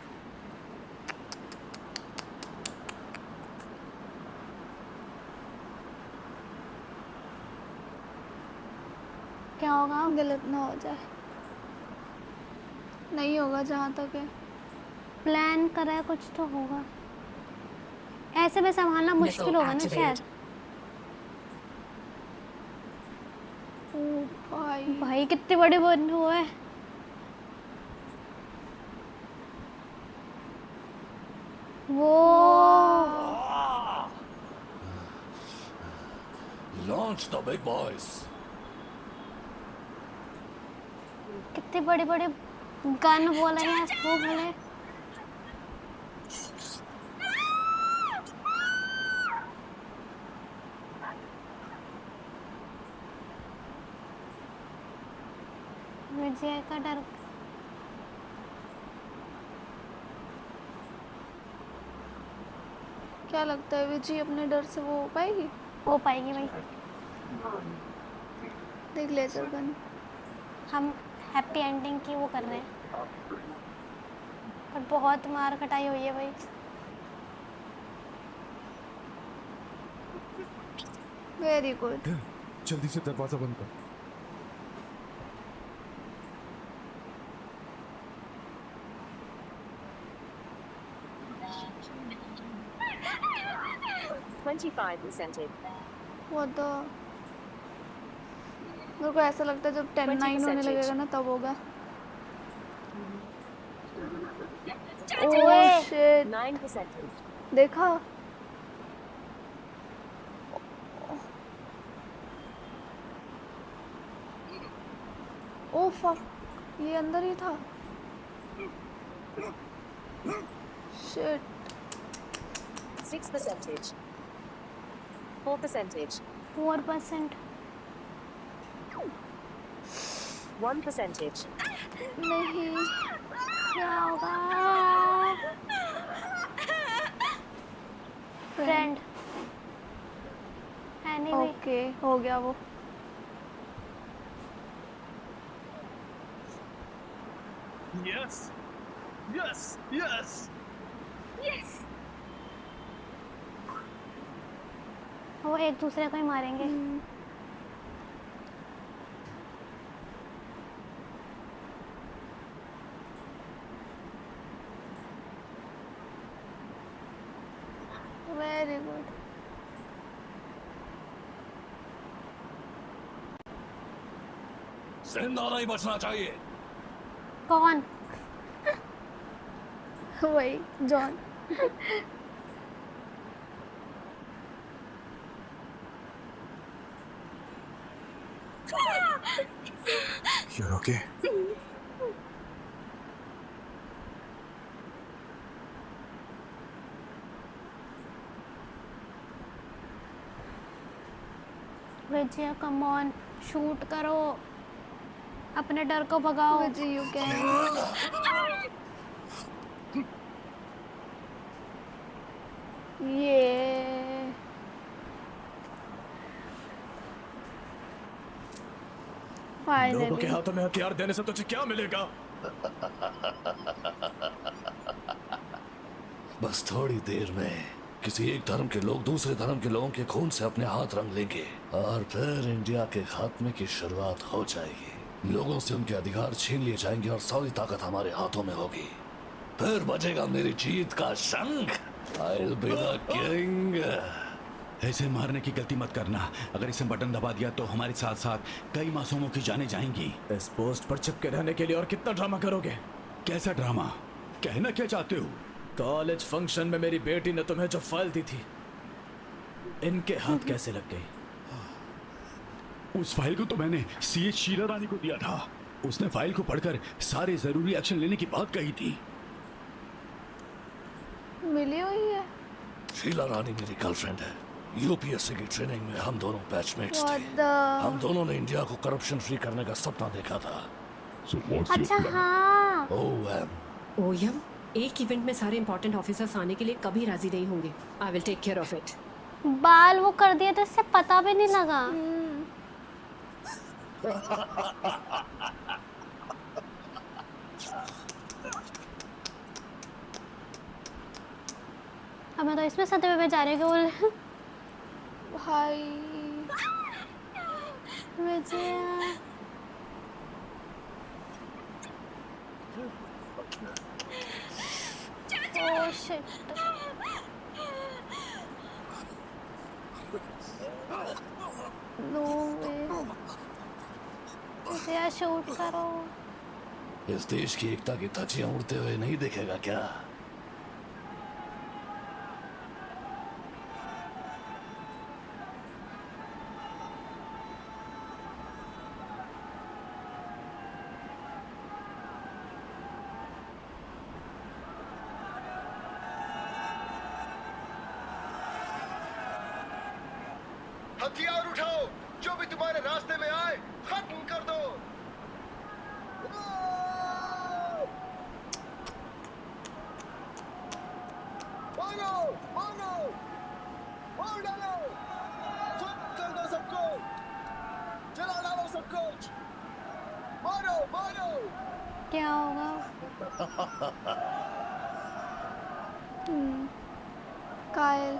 क्या होगा? गलत ना हो जाए। नहीं होगा जहाँ तक है। प्लान करा है कुछ तो होगा। ऐसे में संभालना मुश्किल होगा ना शायद। ओ भाई भाई कितने बड़े बन हुए हैं। वो Launch the big boys. कितने बड़े बड़े गन बोले हैं वो बोले। विजय का डर। क्या लगता है विजी अपने डर से वो हो पाएगी? हो पाएगी भाई। देख लेजर गन। हम हैप्पी एंडिंग की वो कर रहे हैं, पर बहुत मार कटाई हुई है भाई। Very good. जल्दी से दरवाजा बंद कर। What the? मेरे को ऐसा लगता है जब 10-9 होने लगेगा ना तब होगा। Oh shit. 9%. देखा? ओह फक, ये अंदर ही था। शिट 6%, 4%, 4%, 1%. नहीं क्या होगा? फ्रेंड एनीवे ओके हो गया वो। यस यस यस यस वो एक दूसरे को ही मारेंगे। Very good. जिंदा नहीं बचना चाहिए। कौन? वही John. You're okay? Vijay come on, shoot करो, अपने डर को भगाओ। विजय यू कैन। ये लोगों के फाइनली हाथों में हथियार देने से तुझे क्या मिलेगा? बस थोड़ी देर में किसी एक धर्म के लोग दूसरे धर्म के लोगों के खून से अपने हाथ रंग लेंगे और फिर इंडिया के खात्मे की शुरुआत हो जाएगी। लोगों से उनके अधिकार छीन लिए जाएंगे और सारी ताकत हमारे हाथों में होगी। फिर बजेगा मेरी जीत का शंख। I'll be the king. ऐसे मारने की गलती मत करना। अगर इसे बटन दबा दिया तो हमारे साथ साथ कई मासूमों की जानें जाएंगी। इस पोस्ट पर चिपके रहने के लिए और कितना ड्रामा करोगे? कैसा ड्रामा? कहना क्या चाहते हो? कॉलेज फंक्शन में मेरी बेटी ने तुम्हें जो फाइल दी थी, इनके हाथ कैसे लग गई? उस फाइल को तो मैंने सीएच शीला रानी को दिया था। उसने फाइल को पढ़कर सारे जरूरी एक्शन लेने की बात कही थी। मिली हुई है। शीला रानी मेरी गर्लफ्रेंड है। यूपीएससी की ट्रेनिंग में हम दोनों बैचमेट्स थे। What the? हम दोनों ने इंडिया को करप्शन फ्री करने का सपना देखा था। अच्छा हाँ। ओएम, एक इवेंट में सारे इंपॉर्टेंट ऑफिसर्स आने के लिए कभी राजी नहीं होंगे। I will take care of it. बाल वो कर दिए तो इससे पता भी नहीं लगा। अब मैं तो इसमें सत्य में जा रही हूँ। भाई विजय ओह शिट। नो वे। विजय शूट करो। इस देश की एकता की धज्जियां उड़ते हुए नहीं दिखेगा क्या? हथियार उठाओ, जो भी तुम्हारे रास्ते में आए खत्म कर दो। मारो मारो मार डालो, खत्म कर दो सबको, जला डालो सब कुछ, मारो मारो। क्या होगा? कायल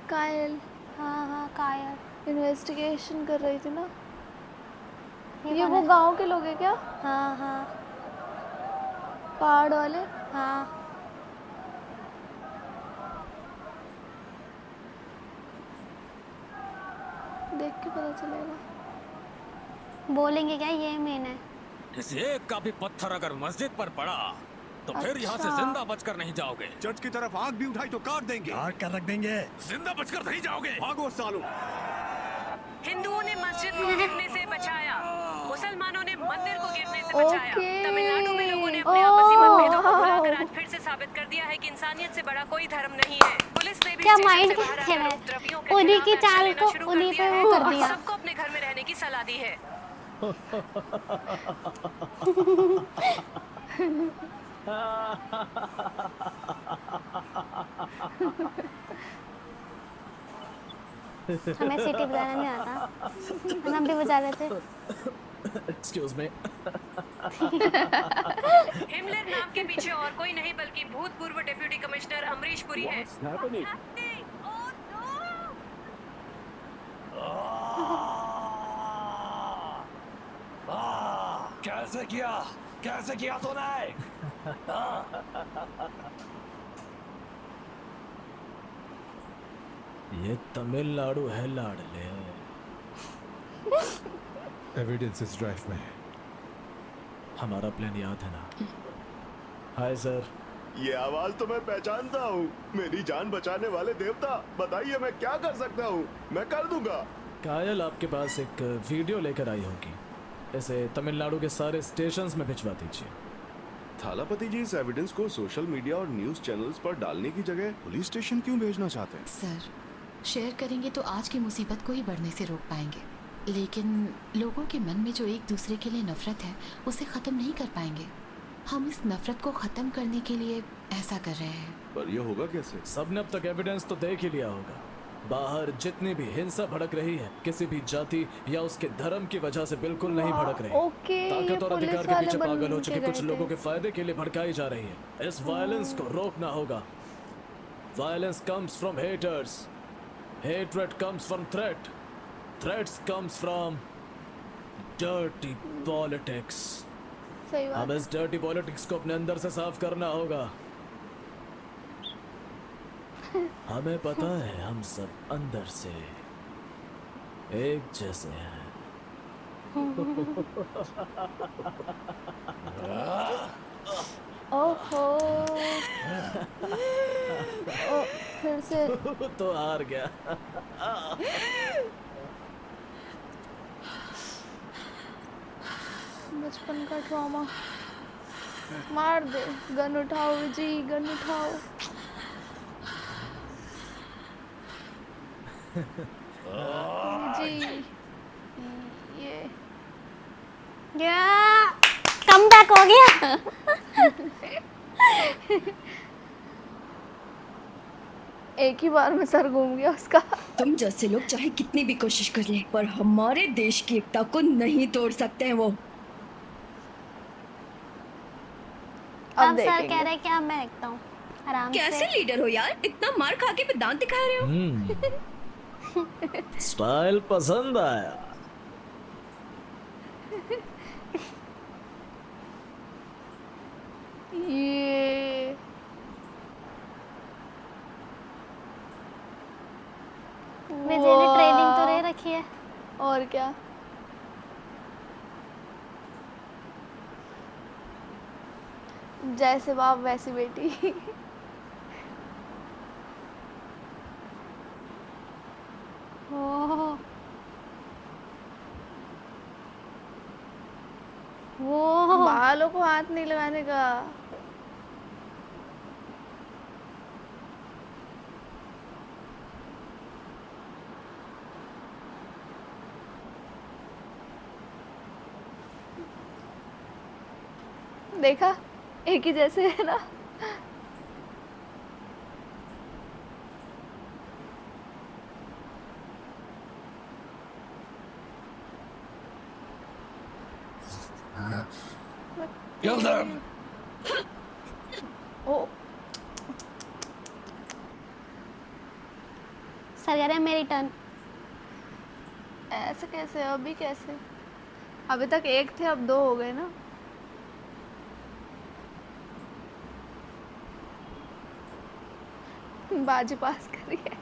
कायल। हाँ हाँ कायल। इन्वेस्टिगेशन कर रही थी ना। ये कौन वो है? गांव के लोग हैं क्या? हाँ हाँ पहाड़ वाले। हाँ। देख के पता चलेगा। बोलेंगे क्या ये मेन है? इस एक का भी पत्थर अगर मस्जिद पर पड़ा तो फिर यहाँ से अच्छा। जिंदा बचकर नहीं जाओगे। चर्च की तरफ आंख भी उठाई तो काट देंगे। काट कर रख देंगे। जिंदा बचकर नहीं जाओगे। भागो सालो। हिंदुओं ने मस्जिद को गिरने से बचाया, मुसलमानों ने मंदिर को गिरने से बचाया। ओके। तमिलनाडु में लोगों ने अपने आपसी मतभेदों को भुलाकर आज फिर से साबित कर दिया है कि इंसानियत से बड़ा कोई धर्म नहीं है। पुलिस ने भी क्या स्टेशन माइंड से बाहर खेला आकर है? उपद्रवियों के उन्हीं खिलाफ की एक्शन चाल लेना को शुरू कर उन्हीं दिया पे है वो कर और दिया। सबको अपने घर में रहने की सलाह दी है। हमें सीटी बजाना नहीं आता, हम भी बजा लेते। Excuse me. हिमलर नाम के पीछे और कोई नहीं बल्कि भूतपूर्व डिप्टी कमिश्नर अमरीश पुरी है। कैसे किया तूने? ये तमिलनाडु है लाडले। एविडेंस इस ड्राइव में है। हमारा प्लान याद है ना? Hi sir. ये आवाज तो मैं पहचानता हूँ। मेरी जान बचाने वाले देवता, बताइए मैं क्या कर सकता हूँ? मैं कर दूंगा। कायल आपके पास एक वीडियो लेकर आई होगी, इसे तमिलनाडु के सारे स्टेशंस में भिजवा दीजिए। थालापति जी इस एविडेंस को सोशल मीडिया और न्यूज चैनल्स पर डालने की जगह पुलिस स्टेशन क्यों भेजना चाहते हैं? सर, शेयर करेंगे तो आज की मुसीबत को ही बढ़ने से रोक पाएंगे, लेकिन लोगों के मन में जो एक दूसरे के लिए नफरत है उसे ख़त्म नहीं कर पाएंगे। हम इस नफरत को ख़त्म करने के लिए ऐसा कर रहे हैं। पर यह होगा कैसे? सबने अब तक एविडेंस तो देख ही लिया होगा। बाहर जितनी भी हिंसा भड़क रही है किसी भी जाति या उसके धर्म की वजह से बिल्कुल नहीं भड़क रही। ओके, ताकत और पुलिस अधिकार के वाले पीछे पागल हो बन चुके के कुछ गए लोगों थे। के फायदे के लिए भड़काई जा रही है। इस वायलेंस को रोकना होगा। Violence comes from haters, hatred comes from threat, threats comes from dirty politics. सही बात। अब इस डर्टी पॉलिटिक्स को अपने अंदर से साफ करना होगा। हमें पता है हम सब अंदर से एक जैसे हैं। ओहो, ओ, फिर से तो हार गया। बचपन का ट्रॉमा। मार दे, गन उठाओ जी, गन उठाओ। जी ये कम बैक हो गया। एक ही बार में सर घूम गया उसका। तुम जैसे लोग चाहे कितनी भी कोशिश कर ले, पर हमारे देश की एकता को नहीं तोड़ सकते हैं वो। अब सर कह रहे हैं कि अब मैं देखता हूँ आराम से। कैसे लीडर हो यार, इतना मार खा के भी दांत दिखा रहे हो। स्टाइल पसंद आया। ये विजय ने ट्रेनिंग तो ले रखी है। और क्या। जैसे बाप वैसी बेटी। ओह, वो बालों को हाथ नहीं लगाने का। देखा, एक ही जैसे है ना। Kill them! ओ सर कह रहे हैं मेरी टर्न। ऐसे कैसे, अभी कैसे? अभी तक एक थे, अब दो हो गए ना। बाजी पास करी है।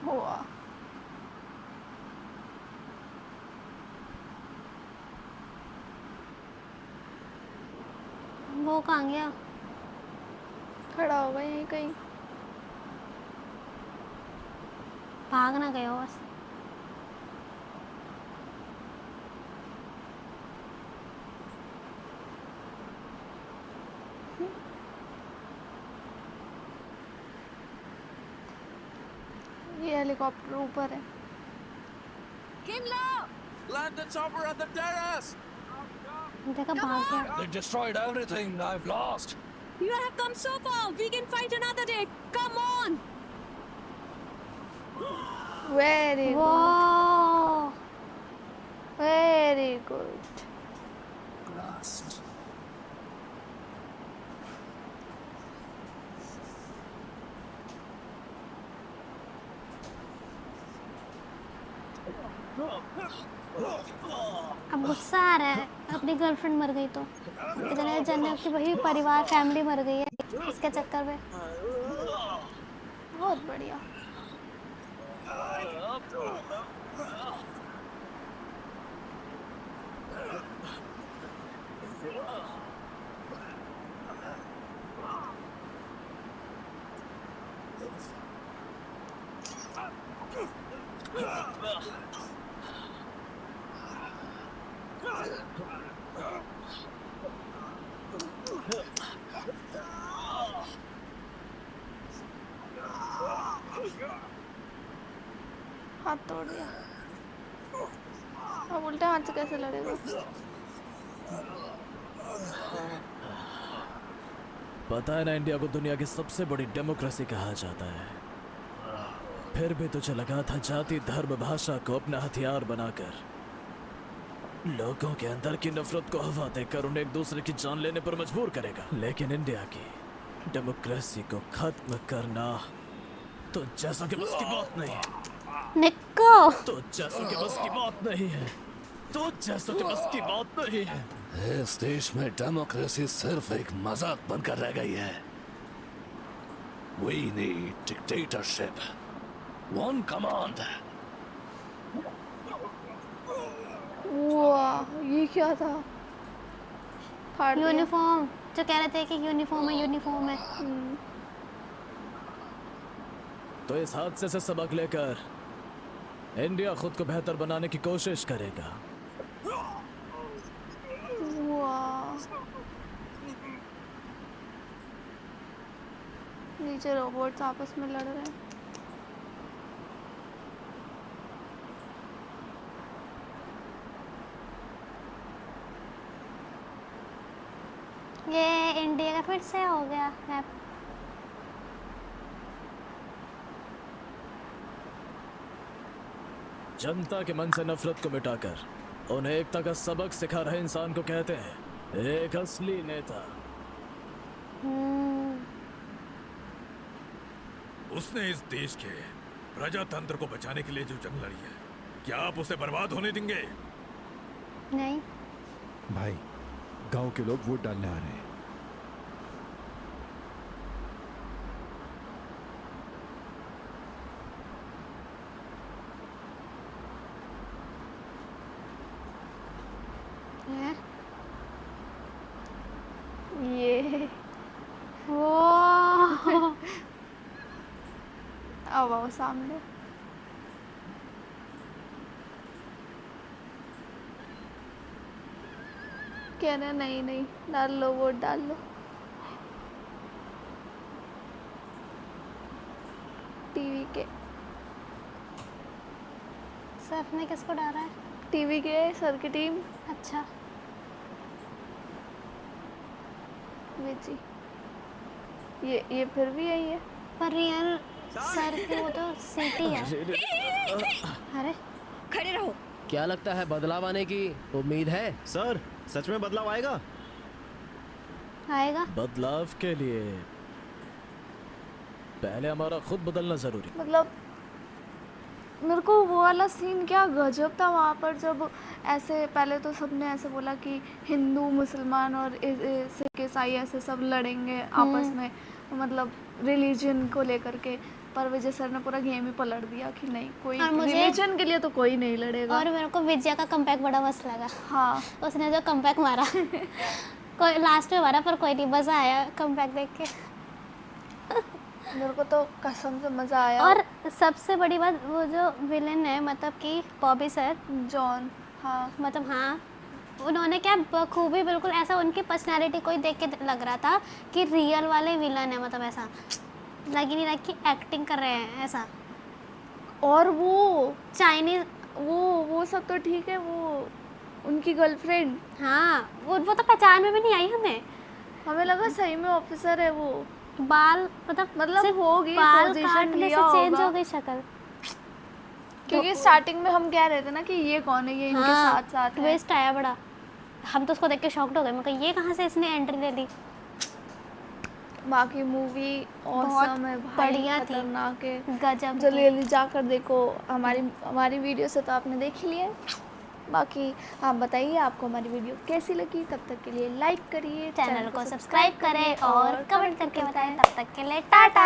हुआ। वो कहाँ गया? खड़ा होगा यहीं कहीं। भाग ना गया हो बस। ये हेलीकॉप्टर ऊपर है। Land the chopper at the terrace! देखा भाग गया। They destroyed everything. I've lost. You have come so far. We can fight another day. Come on. Very good. Wow. Very good. Blast. अब गुस्सा आ रहा है, अपनी गर्लफ्रेंड मर गई तो इतने जने की वही परिवार फैमिली मर गई है इसके चक्कर में। बहुत बढ़िया। हाथ तोड़ दिया। अब उल्टा हाथ से कैसे लड़ेगा? पता है ना, इंडिया को दुनिया की सबसे बड़ी डेमोक्रेसी कहा जाता है। फिर भी तुझे लगा था जाति धर्म भाषा को अपना हथियार बनाकर लोगों के अंदर की नफरत को हवा देकर उन्हें एक दूसरे की जान लेने पर मजबूर करेगा। लेकिन इंडिया की डेमोक्रेसी को खत्म करना तो जैसा कि बस की बात नहीं है। निक्को तो जैसा कि बस की बात नहीं है। तो जैसा कि बस की बात नहीं है। इस देश में डेमोक्रेसी सिर्फ एक मजाक बनकर रह गई है। We need dictatorship. One command. वाह, ये क्या था? फाड़ दिया। यूनिफॉर्म जो कह रहे थे कि यूनिफॉर्म है। तो इस हादसे से सबक लेकर इंडिया खुद को बेहतर बनाने की कोशिश करेगा। वाह, नीचे रोबोट्स आपस में लड़ रहे हैं। ये इंडिया का फिर से हो गया मैप। जनता के मन से नफरत को मिटाकर उन्हें एकता का सबक सिखा रहे इंसान को कहते हैं एक असली नेता। उसने इस देश के प्रजातंत्र को बचाने के लिए जो जंग लड़ी है, क्या आप उसे बर्बाद होने देंगे? नहीं भाई, गांव के लोग वोट डालने आ रहे हैं। ये वो अब आओ सामने। कह रहे नहीं नहीं, डाल लो वोट डाल लो। टीवी के सर ने किसको डाला है? टीवी के सर की टीम। अच्छा जी, ये फिर भी यही है। पर रियल सर की वो तो सिटी है। अरे खड़े रहो। क्या लगता है बदलाव आने की उम्मीद है? सर, सच में बदलाव आएगा? आएगा। बदलाव के लिए पहले हमारा खुद बदलना जरूरी। मतलब मेरे को वो वाला सीन क्या गजब था वहाँ पर, जब ऐसे पहले तो सबने ऐसे बोला कि हिंदू मुसलमान और सिख ईसाई ऐसे सब लड़ेंगे आपस में, मतलब रिलीजन को लेकर के। पर विजय सर ने पूरा गेम ही पलट दिया कि नहीं, कोई रिलीजन के लिए तो कोई नहीं लड़ेगा। और मेरे को विजय का कमबैक बड़ा मस्त लगा। हाँ, उसने जो कमबैक मारा कोई लास्ट में मारा पर कोई नहीं, मज़ा आया कमबैक देख के। मेरे को तो कसम से मज़ा आया। और सबसे बड़ी बात वो जो विलेन है मतलब कि बॉबी सर, जॉन, हाँ मतलब हाँ उन्होंने क्या बखूबी बिल्कुल ऐसा उनकी पर्सनालिटी को ही देख के लग रहा था कि रियल वाले विलन है, मतलब ऐसा लग ही नहीं रहा कि एक्टिंग कर रहे हैं ऐसा। और वो चाइनीज वो सब तो ठीक है, वो उनकी गर्लफ्रेंड, हाँ वो तो पहचान में भी नहीं आई हमें लगा सही में ऑफिसर है वो। बाल मतलब सिर्फ होगी बाल पोजीशन काटने से लिया चेंज होगा। हो गई शक्ल, क्योंकि स्टार्टिंग में हम कह रहे थे ना कि ये कौन है, ये इनके साथ साथ है। ट्विस्ट आया बड़ा, हम तो उसको देख के शॉक्ड हो गए, मैं कहा ये कहाँ से इसने एंट्री ले ली। बाकी मूवी ऑसम है भाई, बढ़िया थी, खतरनाक है, गजब। जल्दी जल्दी जाकर देखो। हमारी वीडियो से तो आपने देख ही लिया, बाकी आप बताइए आपको हमारी वीडियो कैसी लगी। तब तक के लिए लाइक करिए, चैनल को सब्सक्राइब करें और कमेंट करके बताएं। तब तक के लिए टाटा।